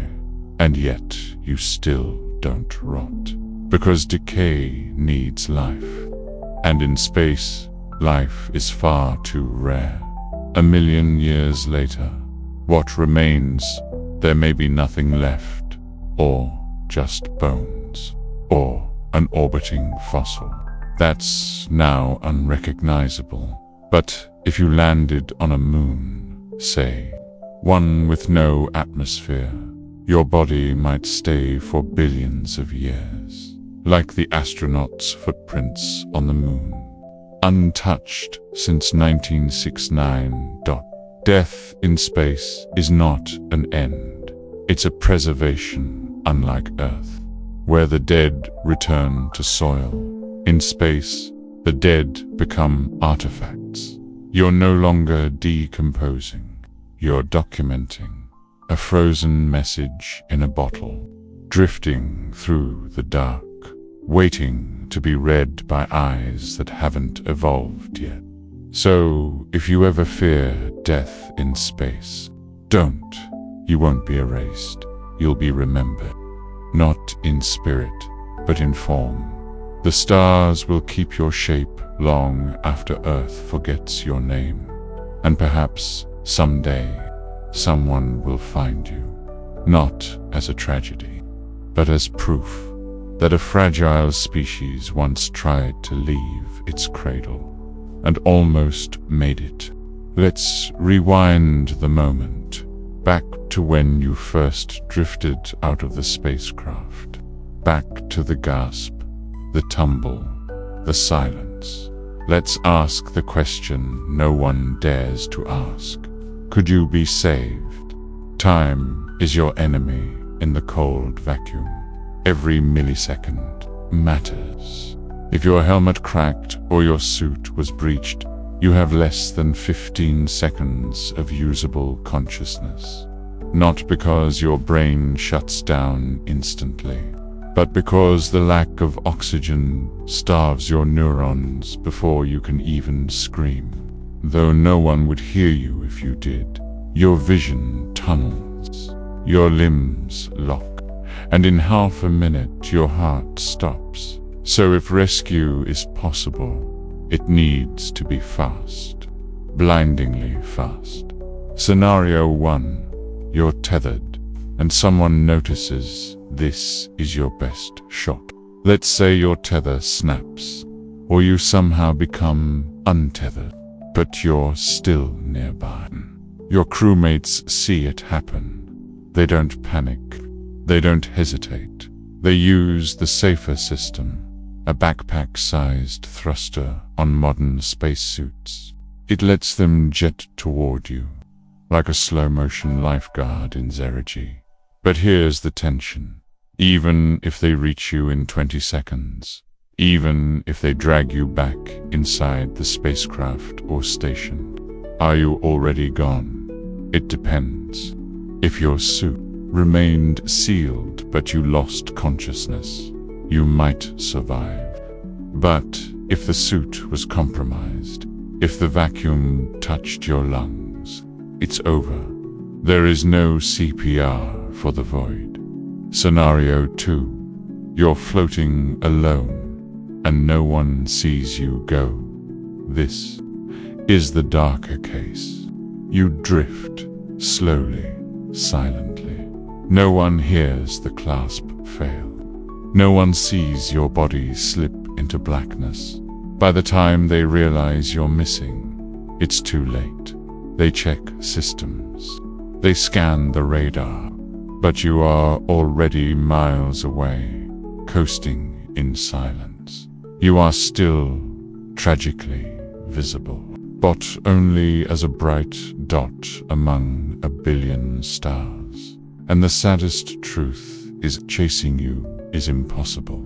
and yet you still don't rot. Because decay needs life, and in space, life is far too rare. 1,000,000 years later, what remains? There may be nothing left, or just bones, or an orbiting fossil. That's now unrecognizable. But if you landed on a moon, say, one with no atmosphere. Your body might stay for billions of years, like the astronauts' footprints on the moon, untouched since 1969. Death in space is not an end. It's a preservation, unlike Earth, where the dead return to soil. In space, the dead become artifacts. You're no longer decomposing. You're documenting. A frozen message in a bottle, drifting through the dark, waiting to be read by eyes that haven't evolved yet. So, if you ever fear death in space, don't. You won't be erased. You'll be remembered. Not in spirit, but in form. The stars will keep your shape long after Earth forgets your name. And perhaps someday, someone will find you, not as a tragedy, but as proof that a fragile species once tried to leave its cradle and almost made it. Let's rewind the moment, back to when you first drifted out of the spacecraft, back to the gasp, the tumble, the silence. Let's ask the question no one dares to ask. Could you be saved? Time is your enemy in the cold vacuum. Every millisecond matters. If your helmet cracked or your suit was breached, you have less than 15 seconds of usable consciousness. Not because your brain shuts down instantly, but because the lack of oxygen starves your neurons before you can even scream. Though no one would hear you if you did, your vision tunnels, your limbs lock, and in half a minute your heart stops. So if rescue is possible, it needs to be fast, blindingly fast. Scenario 1, you're tethered, and someone notices this is your best shot. Let's say your tether snaps, or you somehow become untethered, but you're still nearby. Your crewmates see it happen. They don't panic. They don't hesitate. They use the safer system, a backpack-sized thruster on modern spacesuits. It lets them jet toward you, like a slow-motion lifeguard in Zergy. But here's the tension. Even if they reach you in 20 seconds, even if they drag you back inside the spacecraft or station, are you already gone? It depends. If your suit remained sealed but you lost consciousness, you might survive. But if the suit was compromised, if the vacuum touched your lungs, it's over. There is no CPR for the void. Scenario 2. You're floating alone, and no one sees you go. This is the darker case. You drift, slowly, silently. No one hears the clasp fail. No one sees your body slip into blackness. By the time they realize you're missing, it's too late. They check systems. They scan the radar. But you are already miles away, coasting in silence. You are still tragically visible, but only as a bright dot among a billion stars. And the saddest truth is chasing you is impossible.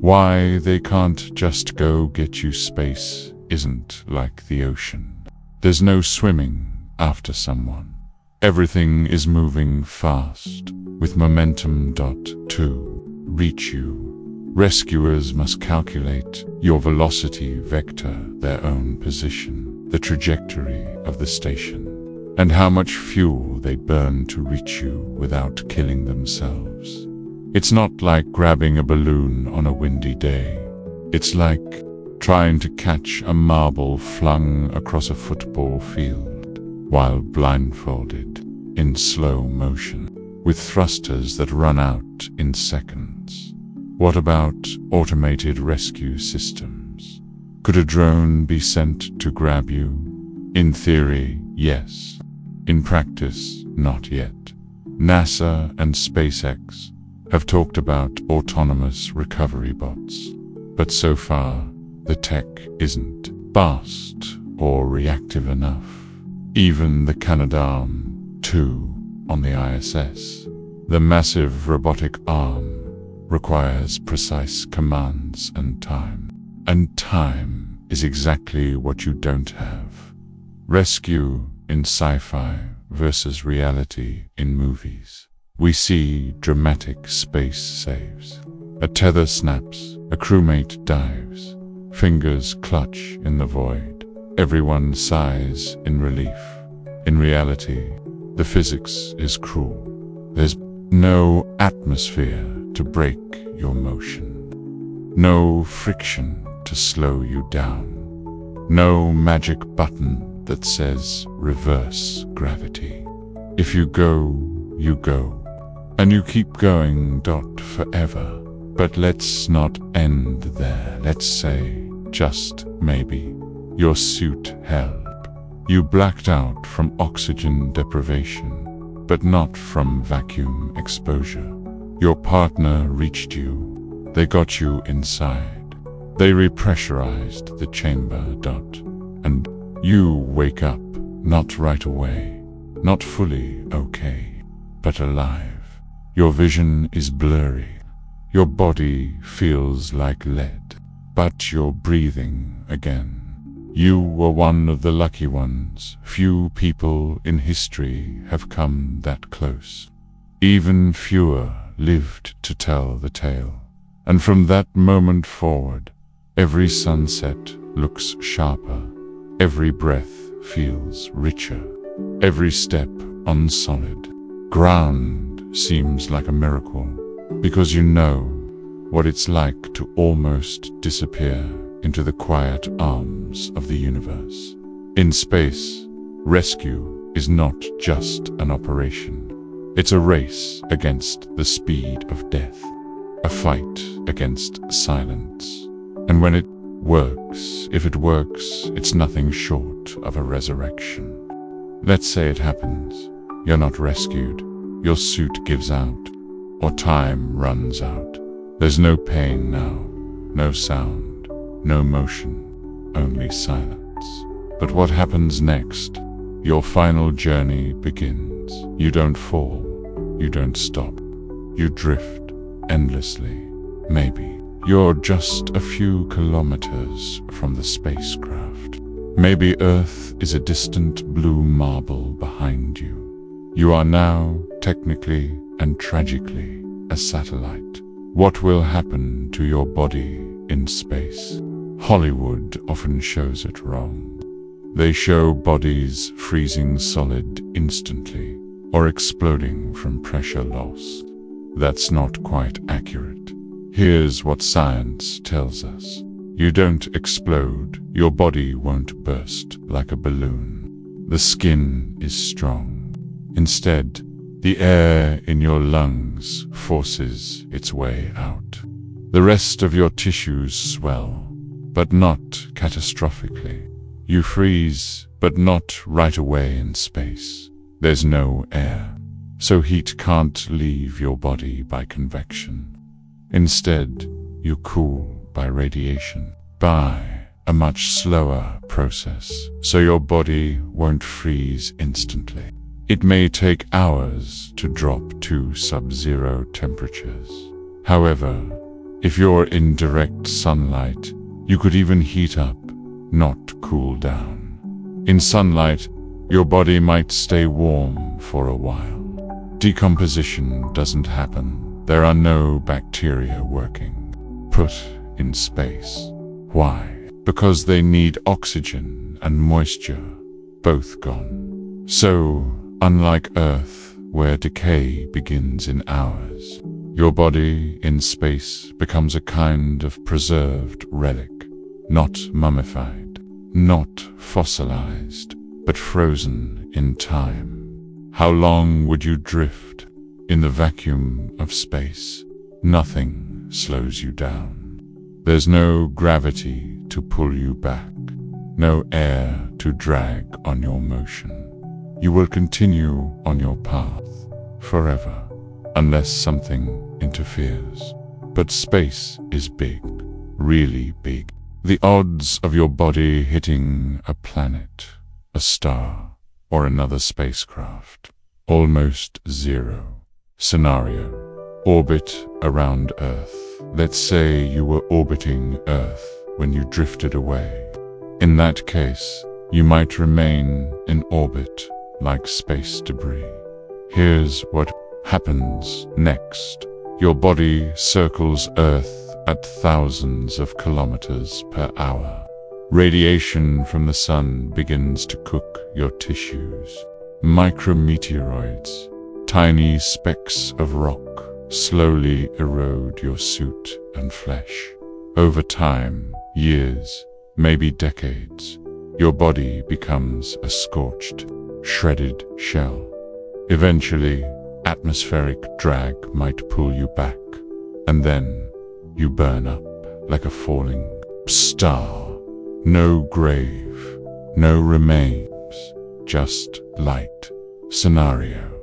Why they can't just go get you space isn't like the ocean. There's no swimming after someone. Everything is moving fast, with momentum. To reach you, rescuers must calculate your velocity vector, their own position, the trajectory of the station, and how much fuel they'd burn to reach you without killing themselves. It's not like grabbing a balloon on a windy day. It's like trying to catch a marble flung across a football field while blindfolded in slow motion, with thrusters that run out in seconds. What about automated rescue systems? Could a drone be sent to grab you? In theory, yes. In practice, not yet. NASA and SpaceX have talked about autonomous recovery bots, but so far, the tech isn't fast or reactive enough. Even the Canadarm2 on the ISS, the massive robotic arm, requires precise commands and time. And time is exactly what you don't have. Rescue in sci-fi versus reality in movies. We see dramatic space saves. A tether snaps, a crewmate dives, fingers clutch in the void. Everyone sighs in relief. In reality, the physics is cruel. There's no atmosphere to break your motion. No friction to slow you down. No magic button that says reverse gravity. If you go, you go. And you keep going, forever. But let's not end there. Let's say, just maybe, your suit held. You blacked out from oxygen deprivation, but not from vacuum exposure. Your partner reached you. They got you inside. They repressurized the chamber, and you wake up, not right away, not fully okay, but alive. Your vision is blurry. Your body feels like lead, but you're breathing again. You were one of the lucky ones. Few people in history have come that close. Even fewer lived to tell the tale. And from that moment forward, every sunset looks sharper. Every breath feels richer. Every step on solid ground seems like a miracle, because you know what it's like to almost disappear into the quiet arms of the universe. In space, rescue is not just an operation. It's a race against the speed of death, a fight against silence. And when it works, if it works, it's nothing short of a resurrection. Let's say it happens. You're not rescued. Your suit gives out, or time runs out. There's no pain now, no sound, no motion, only silence. But what happens next? Your final journey begins. You don't fall, you don't stop. You drift endlessly. Maybe you're just a few kilometers from the spacecraft. Maybe Earth is a distant blue marble behind you. You are now, technically and tragically, a satellite. What will happen to your body in space? Hollywood often shows it wrong. They show bodies freezing solid instantly, or exploding from pressure loss. That's not quite accurate. Here's what science tells us. You don't explode. Your body won't burst like a balloon. The skin is strong. Instead, the air in your lungs forces its way out. The rest of your tissues swell, but not catastrophically. You freeze, but not right away in space. There's no air, so heat can't leave your body by convection. Instead, you cool by radiation, by a much slower process, so your body won't freeze instantly. It may take hours to drop to sub-zero temperatures. However, if you're in direct sunlight, you could even heat up, not cool down. In sunlight, your body might stay warm for a while. Decomposition doesn't happen. There are no bacteria working. Put in space. Why? Because they need oxygen and moisture, both gone. So, unlike Earth, where decay begins in hours, your body in space becomes a kind of preserved relic, not mummified, not fossilized, but frozen in time. How long would you drift? In the vacuum of space, nothing slows you down. There's no gravity to pull you back, no air to drag on your motion. You will continue on your path forever, unless something interferes. But space is big, really big. The odds of your body hitting a planet, a star, or another spacecraft, almost zero. Scenario: orbit around Earth. Let's say you were orbiting Earth when you drifted away. In that case, you might remain in orbit like space debris. Here's what happens next. Your body circles Earth at thousands of kilometers per hour. Radiation from the sun begins to cook your tissues. Micrometeoroids, tiny specks of rock, slowly erode your suit and flesh. Over time, years, maybe decades, your body becomes a scorched, shredded shell. Eventually, atmospheric drag might pull you back, and then you burn up like a falling star. No grave, no remains, just light. Scenario: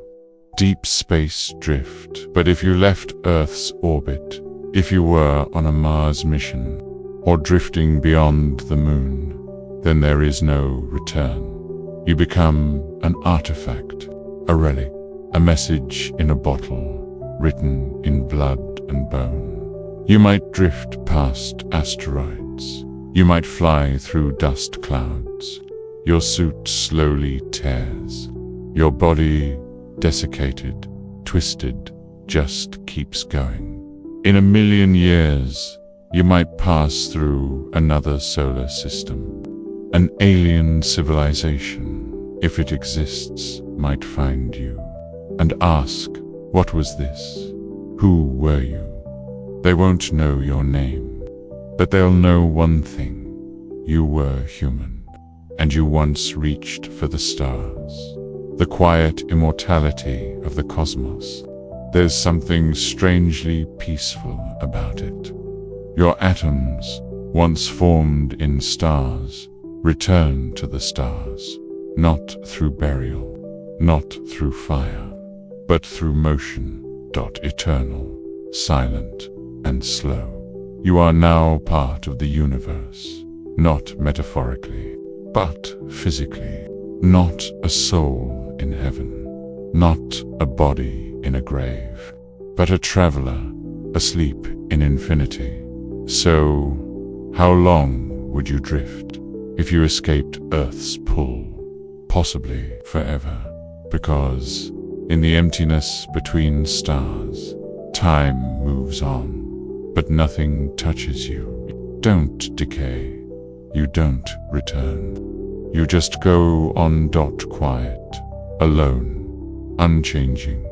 deep space drift. But if you left Earth's orbit, if you were on a Mars mission, or drifting beyond the moon, then there is no return. You become an artifact, a relic, a message in a bottle, written in blood and bone. You might drift past asteroids. You might fly through dust clouds. Your suit slowly tears. Your body, desiccated, twisted, just keeps going. In a million years, you might pass through another solar system. An alien civilization, if it exists, might find you and ask, "What was this? Who were you?" They won't know your name, but they'll know one thing: you were human, and you once reached for the stars. The quiet immortality of the cosmos. There's something strangely peaceful about it. Your atoms, once formed in stars, return to the stars, not through burial, not through fire, but through motion. Eternal, silent, and slow. You are now part of the universe, not metaphorically, but physically. Not a soul in heaven, not a body in a grave, but a traveler, asleep in infinity. So, how long would you drift if you escaped Earth's pull? Possibly forever, because in the emptiness between stars, time moves on, but nothing touches you. You don't decay. You don't return. You just go on. Quiet, alone, unchanging,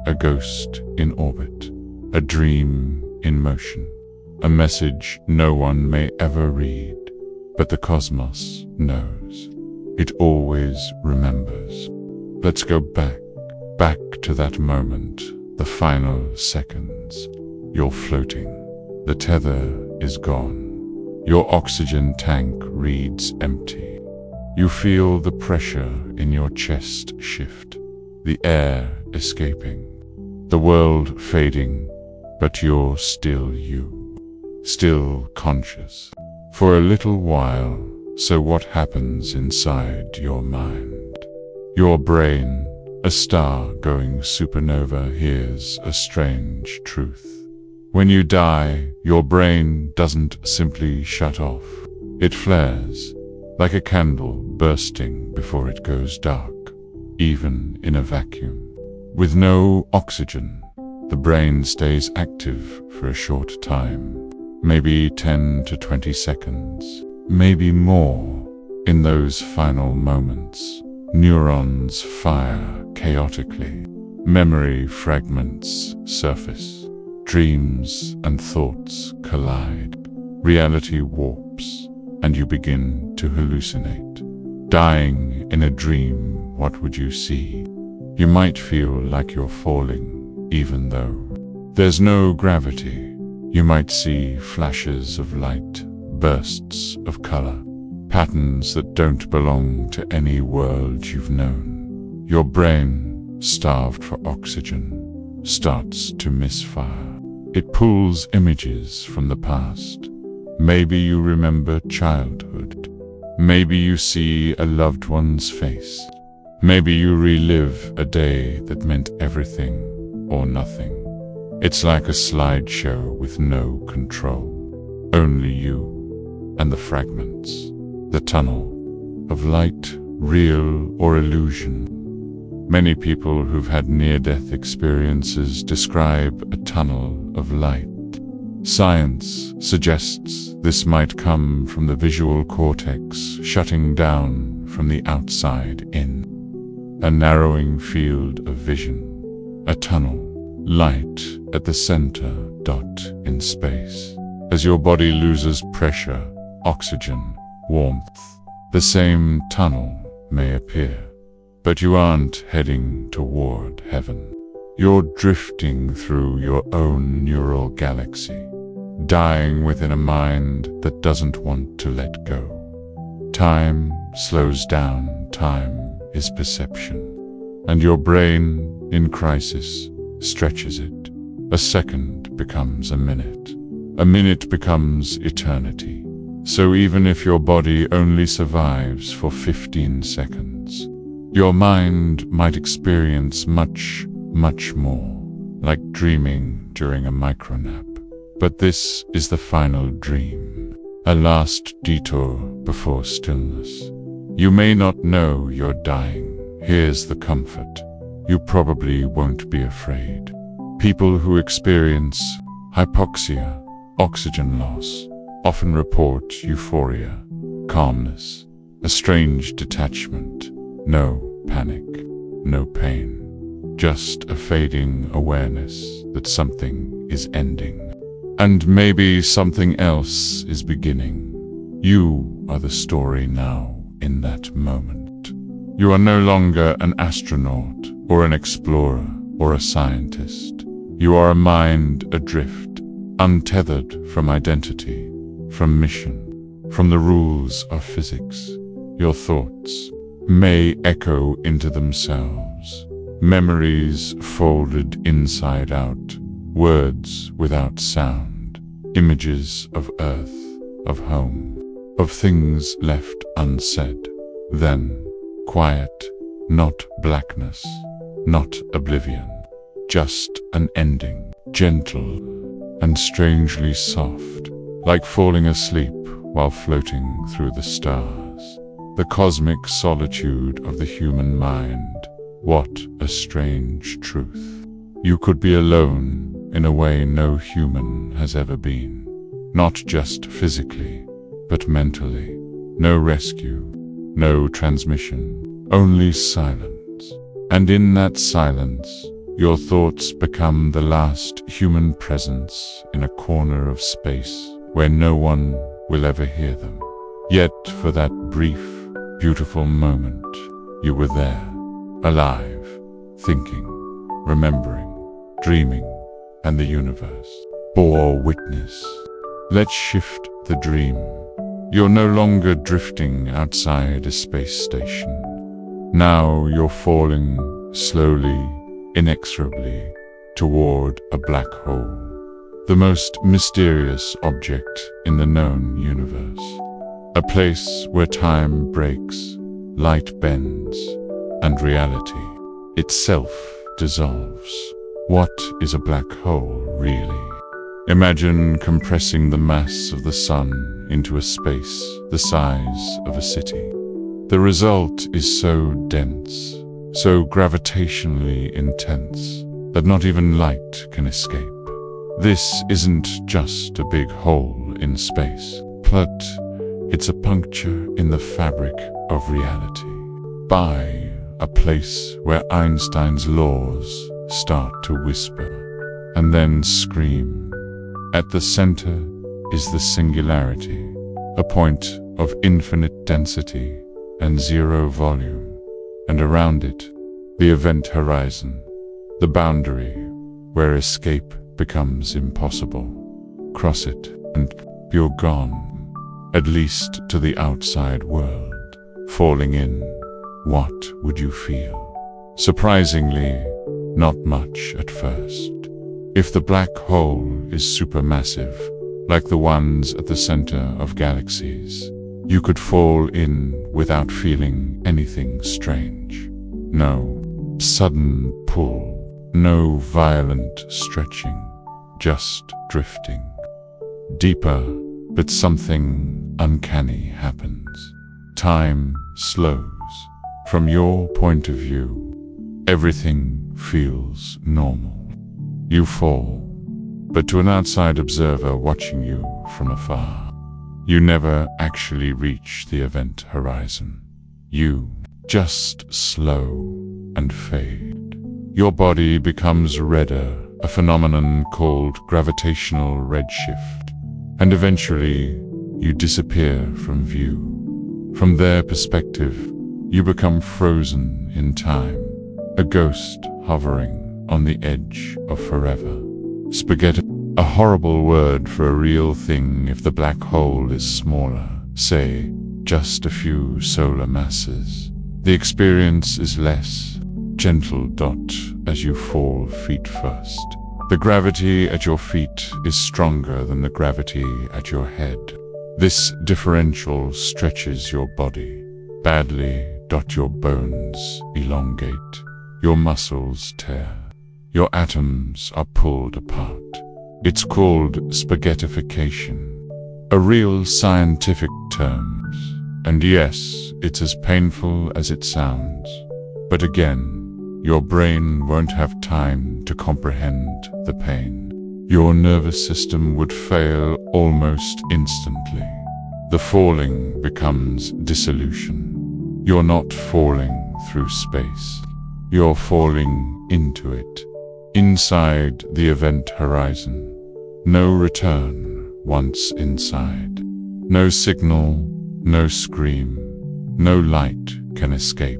a ghost in orbit, a dream in motion, a message no one may ever read, but the cosmos knows. It always remembers. Let's go back to that moment, the final seconds. You're floating. The tether is gone. Your oxygen tank reads empty. You feel the pressure in your chest shift, the air escaping, the world fading, but you're still you, still conscious. For a little while, so what happens inside your mind? Your brain, a star going supernova, hears a strange truth. When you die, your brain doesn't simply shut off. It flares, like a candle bursting before it goes dark, even in a vacuum. With no oxygen, the brain stays active for a short time, maybe 10 to 20 seconds, maybe more. In those final moments, neurons fire chaotically, memory fragments surface, dreams and thoughts collide, reality warps, and you begin to hallucinate. Dying in a dream, what would you see? You might feel like you're falling, even though there's no gravity. You might see flashes of light, bursts of color, patterns that don't belong to any world you've known. Your brain, starved for oxygen, starts to misfire. It pulls images from the past. Maybe you remember childhood. Maybe you see a loved one's face. Maybe you relive a day that meant everything or nothing. It's like a slideshow with no control. Only you and the fragments. The tunnel of light, real or illusion. Many people who've had near-death experiences describe a tunnel of light. Science suggests this might come from the visual cortex shutting down from the outside in. A narrowing field of vision. A tunnel, light at the center, dot in space. As your body loses pressure, oxygen, warmth, the same tunnel may appear. But you aren't heading toward heaven. You're drifting through your own neural galaxy, dying within a mind that doesn't want to let go. Time slows down. Time is perception. And your brain, in crisis, stretches it. A second becomes a minute. A minute becomes eternity. So even if your body only survives for 15 seconds, your mind might experience much, much more, like dreaming during a micronap. But this is the final dream, a last detour before stillness. You may not know you're dying. Here's the comfort. You probably won't be afraid. People who experience hypoxia, oxygen loss, often report euphoria, calmness, a strange detachment. No panic, no pain, just a fading awareness that something is ending. And maybe something else is beginning. You are the story now in that moment. You are no longer an astronaut or an explorer or a scientist. You are a mind adrift, untethered from identity, from mission, from the rules of physics. Your thoughts may echo into themselves, memories folded inside out, words without sound, images of earth, of home, of things left unsaid. Then, quiet, not blackness, not oblivion, just an ending, gentle and strangely soft, like falling asleep while floating through the stars. The cosmic solitude of the human mind. What a strange truth. You could be alone in a way no human has ever been. Not just physically, but mentally. No rescue, no transmission, only silence. And in that silence, your thoughts become the last human presence in a corner of space where no one will ever hear them. Yet for that brief, beautiful moment, you were there, alive, thinking, remembering, dreaming, and the universe bore witness. Let's shift the dream. You're no longer drifting outside a space station. Now you're falling slowly, inexorably, toward a black hole, the most mysterious object in the known universe. A place where time breaks, light bends, and reality itself dissolves. What is a black hole, really? Imagine compressing the mass of the sun into a space the size of a city. The result is so dense, so gravitationally intense, that not even light can escape. This isn't just a big hole in space, but it's a puncture in the fabric of reality. By a place where Einstein's laws start to whisper and then scream. At the center is the singularity, a point of infinite density and zero volume, and around it, the event horizon, the boundary where escape becomes impossible. Cross it and you're gone. At least to the outside world. Falling in, what would you feel? Surprisingly, not much at first. If the black hole is supermassive, like the ones at the center of galaxies, you could fall in without feeling anything strange. No sudden pull, no violent stretching, just drifting. Deeper, but something uncanny happens. Time slows. From your point of view, everything feels normal. You fall, but to an outside observer watching you from afar, you never actually reach the event horizon. You just slow and fade. Your body becomes redder, a phenomenon called gravitational redshift, and eventually you disappear from view. From their perspective, you become frozen in time, a ghost hovering on the edge of forever. Spaghetti, a horrible word for a real thing if the black hole is smaller, say, just a few solar masses. The experience is less gentle. As you fall feet first. The gravity at your feet is stronger than the gravity at your head. This differential stretches your body badly. Your bones elongate, your muscles tear, your atoms are pulled apart. It's called spaghettification, a real scientific term. And yes, it's as painful as it sounds. But again, your brain won't have time to comprehend the pain. Your nervous system would fail almost instantly. The falling becomes dissolution. You're not falling through space. You're falling into it, inside the event horizon. No return once inside. No signal, no scream, no light can escape,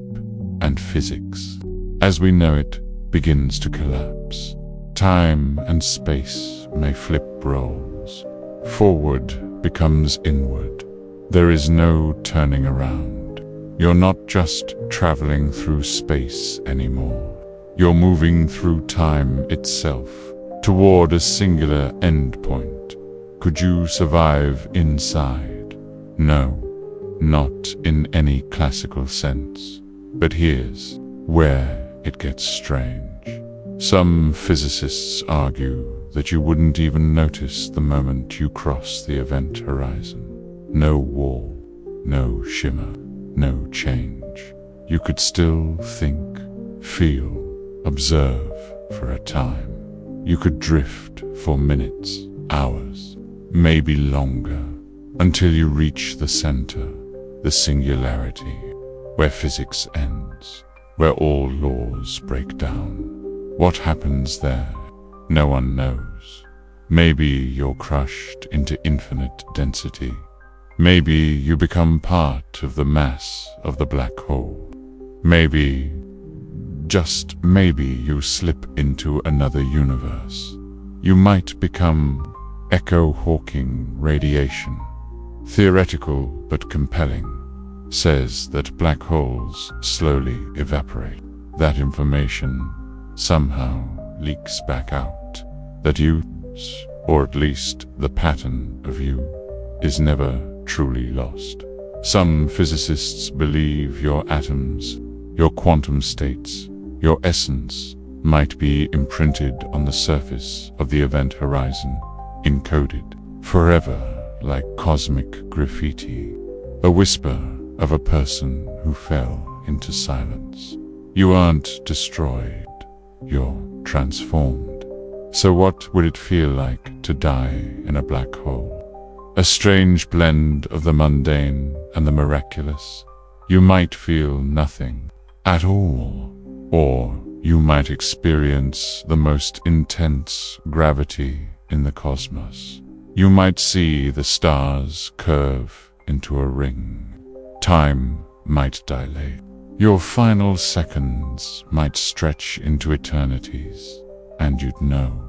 and physics, as we know it, begins to collapse. Time and space may flip roles. Forward becomes inward. There is no turning around. You're not just traveling through space anymore. You're moving through time itself, toward a singular endpoint. Could you survive inside? No, not in any classical sense. But here's where it gets strange. Some physicists argue that you wouldn't even notice the moment you cross the event horizon. No wall, no shimmer, no change. You could still think, feel, observe for a time. You could drift for minutes, hours, maybe longer, until you reach the center, the singularity, where physics ends, where all laws break down. What happens there? No one knows. Maybe you're crushed into infinite density. Maybe you become part of the mass of the black hole. Maybe, just maybe, you slip into another universe. You might become echo-hawking radiation. Theoretical but compelling, says that black holes slowly evaporate. That information somehow leaks back out. That you, or at least the pattern of you, is never truly lost. Some physicists believe your atoms, your quantum states, your essence might be imprinted on the surface of the event horizon, encoded forever like cosmic graffiti, a whisper of a person who fell into silence. You aren't destroyed, you're transformed. So what would it feel like to die in a black hole? A strange blend of the mundane and the miraculous. You might feel nothing at all, or you might experience the most intense gravity in the cosmos. You might see the stars curve into a ring. Time might dilate. Your final seconds might stretch into eternities, and you'd know,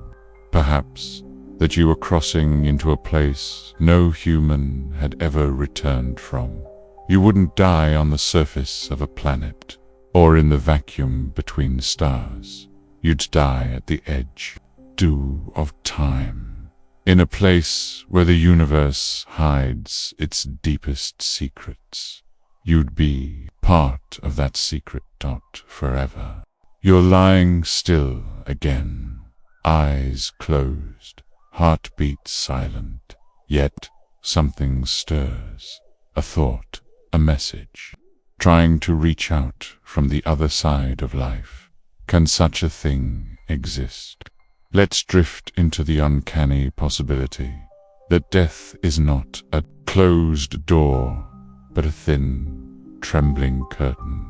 perhaps, that you were crossing into a place no human had ever returned from. You wouldn't die on the surface of a planet. or in the vacuum between stars. You'd die at the edge, of time, in a place where the universe hides its deepest secrets. You'd be part of that secret forever. You're lying still again, eyes closed, heartbeat silent, yet something stirs, a thought, a message, trying to reach out from the other side of life. Can such a thing exist? Let's drift into the uncanny possibility that death is not a closed door, but a thin, trembling curtain.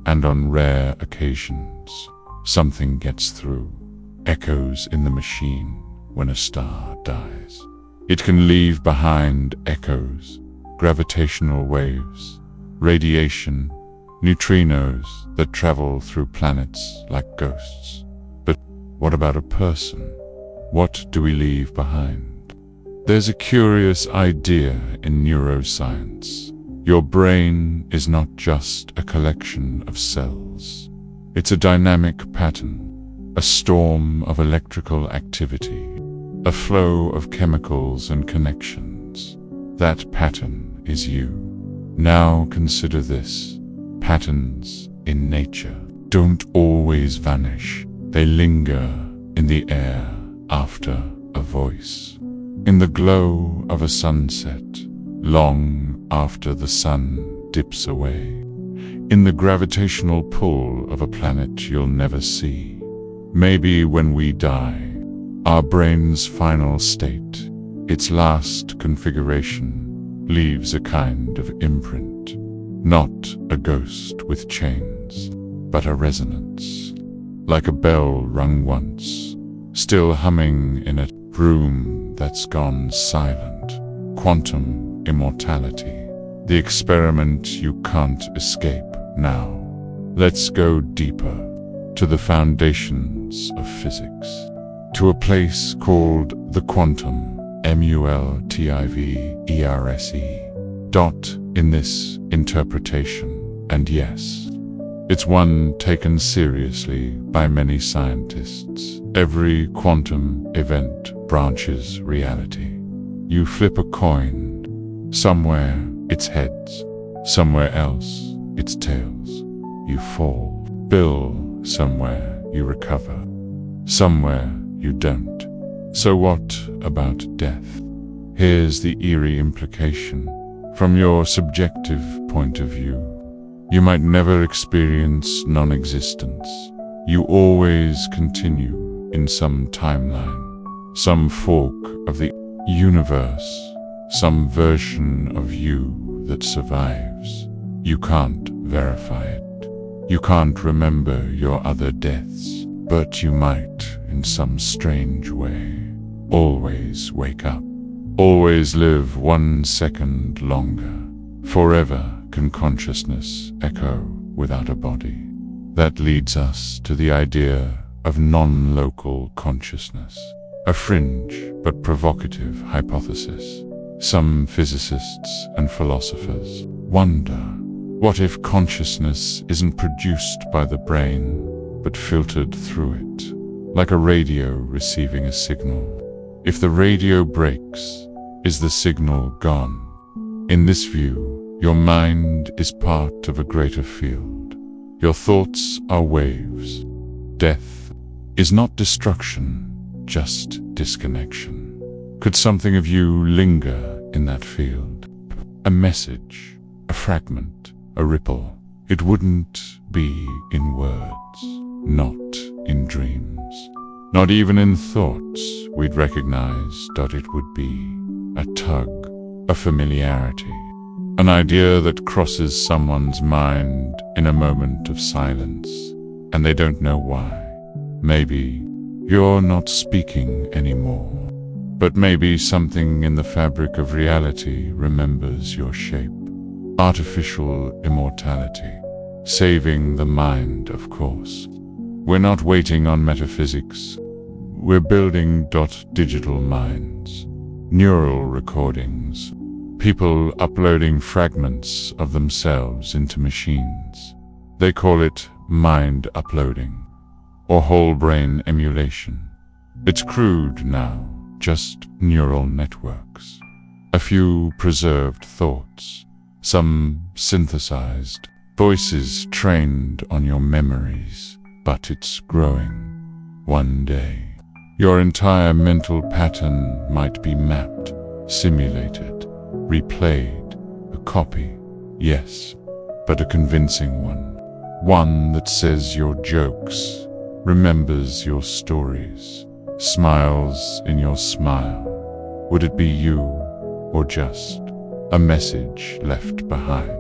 And on rare occasions, something gets through, echoes in the machine when a star dies. It can leave behind echoes, gravitational waves, radiation, neutrinos that travel through planets like ghosts. But what about a person? What do we leave behind? There's a curious idea in neuroscience. Your brain is not just a collection of cells. It's a dynamic pattern, a storm of electrical activity, a flow of chemicals and connections. That pattern is you. Now consider this. Patterns in nature don't always vanish. They linger in the air after a voice, in the glow of a sunset, long after the sun dips away, in the gravitational pull of a planet you'll never see. Maybe when we die, our brain's final state, its last configuration, leaves a kind of imprint, not a ghost with chains, but a resonance, like a bell rung once, still humming in a room that's gone silent. Quantum immortality, the experiment you can't escape now. Let's go deeper, to the foundations of physics, to a place called the quantum, multiverse. In this interpretation, and yes, it's one taken seriously by many scientists. Every quantum event branches reality. You flip a coin, somewhere it's heads, somewhere else it's tails. You fall, Bill, somewhere you recover, somewhere you don't. So what about death? Here's the eerie implication. From your subjective point of view, you might never experience non-existence. You always continue in some timeline, some fork of the universe, some version of you that survives. You can't verify it. You can't remember your other deaths, but you might, in some strange way, always wake up. Always live 1 second longer. Forever can consciousness echo without a body. That leads us to the idea of non-local consciousness, a fringe but provocative hypothesis. Some physicists and philosophers wonder, what if consciousness isn't produced by the brain, but filtered through it, like a radio receiving a signal? If the radio breaks, is the signal gone? In this view, your mind is part of a greater field. Your thoughts are waves. Death is not destruction, just disconnection. Could something of you linger in that field? A message, a fragment, a ripple. It wouldn't be in words, not in dreams, not even in thoughts we'd recognize. It would be a tug, a familiarity, an idea that crosses someone's mind in a moment of silence, and they don't know why. Maybe you're not speaking anymore, but maybe something in the fabric of reality remembers your shape. Artificial immortality, saving the mind, of course. We're not waiting on metaphysics. We're building digital minds, neural recordings, people uploading fragments of themselves into machines. They call it mind uploading, or whole brain emulation. It's crude now, just neural networks. A few preserved thoughts, some synthesized, voices trained on your memories, but it's growing. One day, your entire mental pattern might be mapped, simulated, replayed, a copy, yes, but a convincing one. One that says your jokes, remembers your stories, smiles in your smile. Would it be you, or just a message left behind?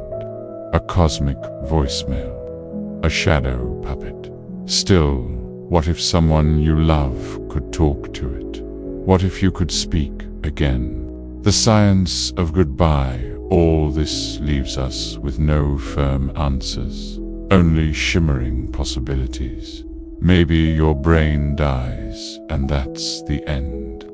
A cosmic voicemail, a shadow puppet. Still, what if someone you love could talk to it? What if you could speak again? The science of goodbye, all this leaves us with no firm answers, only shimmering possibilities. Maybe your brain dies and that's the end.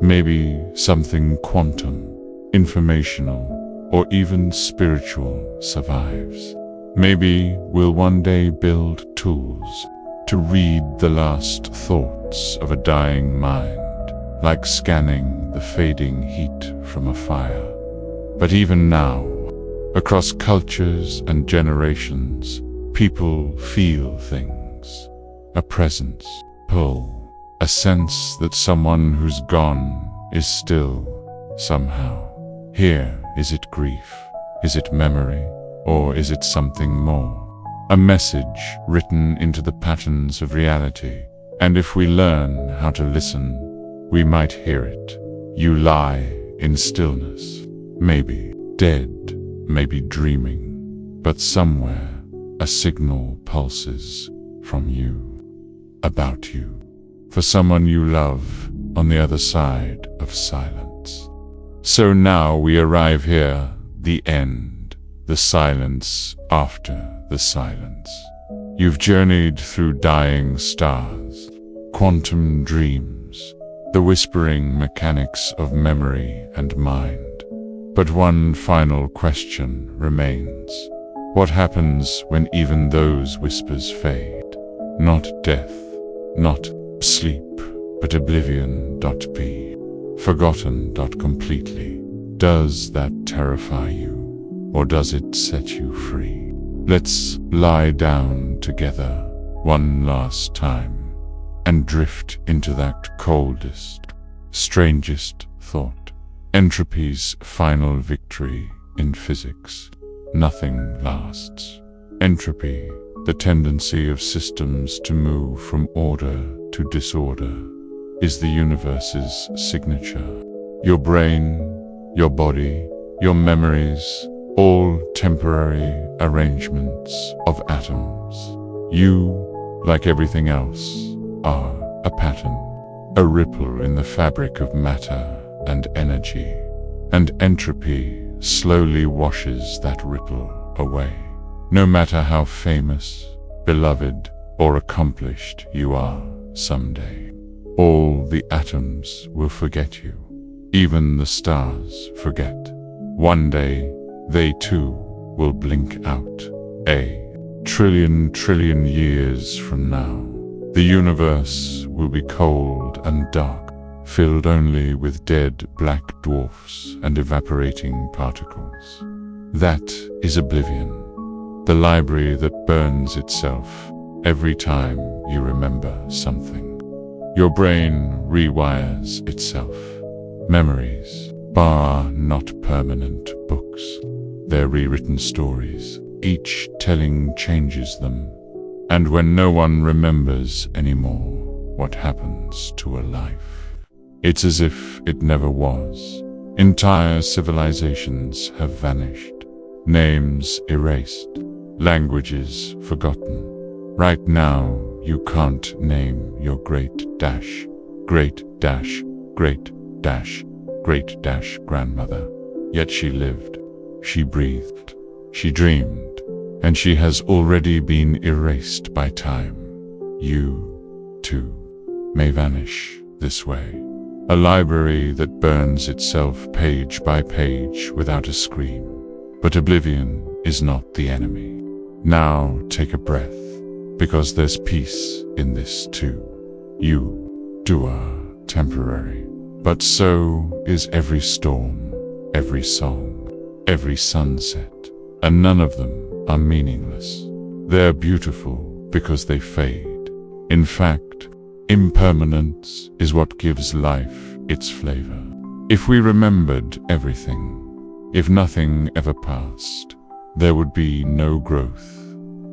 Maybe something quantum, informational, or even spiritual survives. Maybe we'll one day build tools to read the last thoughts of a dying mind, like scanning the fading heat from a fire. But even now, across cultures and generations, people feel things. A presence, pull, a sense that someone who's gone is still, somehow, here. Is it grief? Is it memory? Or is it something more? A message written into the patterns of reality. And if we learn how to listen, we might hear it. You lie in stillness, maybe dead, maybe dreaming, but somewhere a signal pulses from you, about you, for someone you love on the other side of silence. So now we arrive here, the end, the silence after the silence. You've journeyed through dying stars, quantum dreams, the whispering mechanics of memory and mind. But one final question remains. What happens when even those whispers fade? Not death, not sleep, but oblivion. P. Forgotten. Completely. Does that terrify you, or does it set you free? Let's lie down together one last time and drift into that coldest, strangest thought. Entropy's final victory in physics. Nothing lasts. Entropy, the tendency of systems to move from order to disorder, is the universe's signature. Your brain, your body, your memories, all temporary arrangements of atoms. You, like everything else, are a pattern, a ripple in the fabric of matter and energy, and entropy slowly washes that ripple away. No matter how famous, beloved, or accomplished you are someday, all the atoms will forget you. Even the stars forget. One day, they too will blink out. A trillion years from now, the universe will be cold and dark, filled only with dead black dwarfs and evaporating particles. That is oblivion, the library that burns itself every time you remember something. Your brain rewires itself. Memories are not permanent books. They're rewritten stories. Each telling changes them. And when no one remembers anymore, what happens to a life? It's as if it never was. Entire civilizations have vanished. Names erased. Languages forgotten. Right now, you can't name your great-grandmother. Yet she lived, she breathed, she dreamed, and she has already been erased by time. You, too, may vanish this way. A library that burns itself page by page without a scream. But oblivion is not the enemy. Now take a breath, because there's peace in this too. You too are temporary, but so is every storm, every song, every sunset, and none of them are meaningless. They're beautiful because they fade. In fact, impermanence is what gives life its flavor. If we remembered everything, if nothing ever passed, there would be no growth,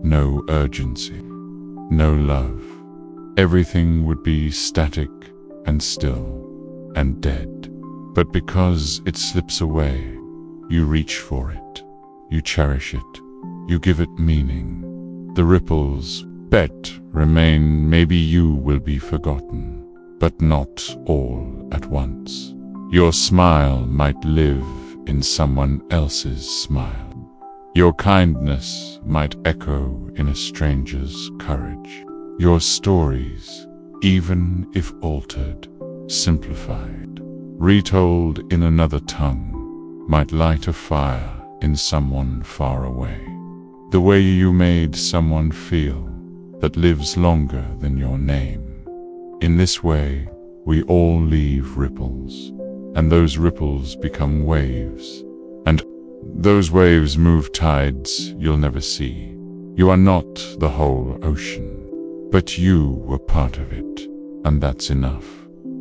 no urgency, no love. Everything would be static and still and dead. But because it slips away, you reach for it, you cherish it, you give it meaning. The ripples remain. Maybe you will be forgotten, but not all at once. Your smile might live in someone else's smile. Your kindness might echo in a stranger's courage. Your stories, even if altered, simplified, retold in another tongue, might light a fire in someone far away. The way you made someone feel that lives longer than your name. In this way, we all leave ripples, and those ripples become waves, and those waves move tides you'll never see. You are not the whole ocean, but you were part of it, and that's enough.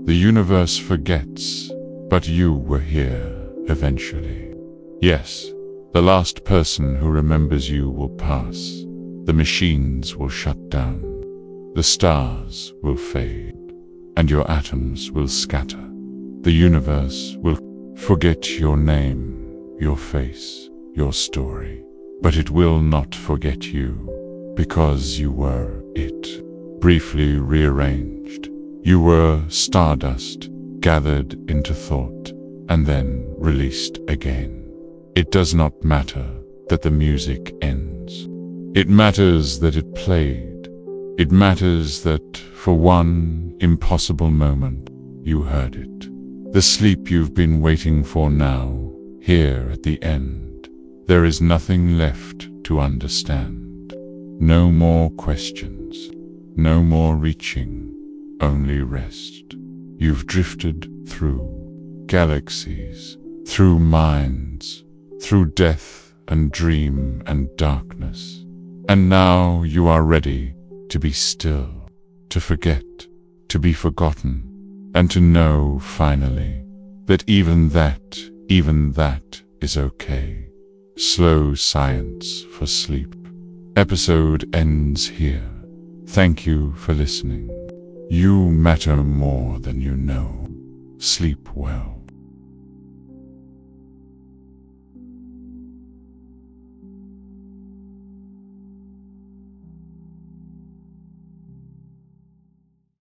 The universe forgets, but you were here eventually. Yes, the last person who remembers you will pass. The machines will shut down. The stars will fade, and your atoms will scatter. The universe will forget your name, your face, your story, but it will not forget you, because you were it. Briefly rearranged, you were stardust, gathered into thought, and then released again. It does not matter that the music ends. It matters that it played. It matters that, for one impossible moment, you heard it. The sleep you've been waiting for now, here at the end. There is nothing left to understand. No more questions. No more reaching. Only rest. You've drifted through galaxies, through minds, through death and dream and darkness. And now you are ready to be still, to forget, to be forgotten, and to know finally that even that is okay. Slow science for sleep. Episode ends here. Thank you for listening. You matter more than you know. Sleep well.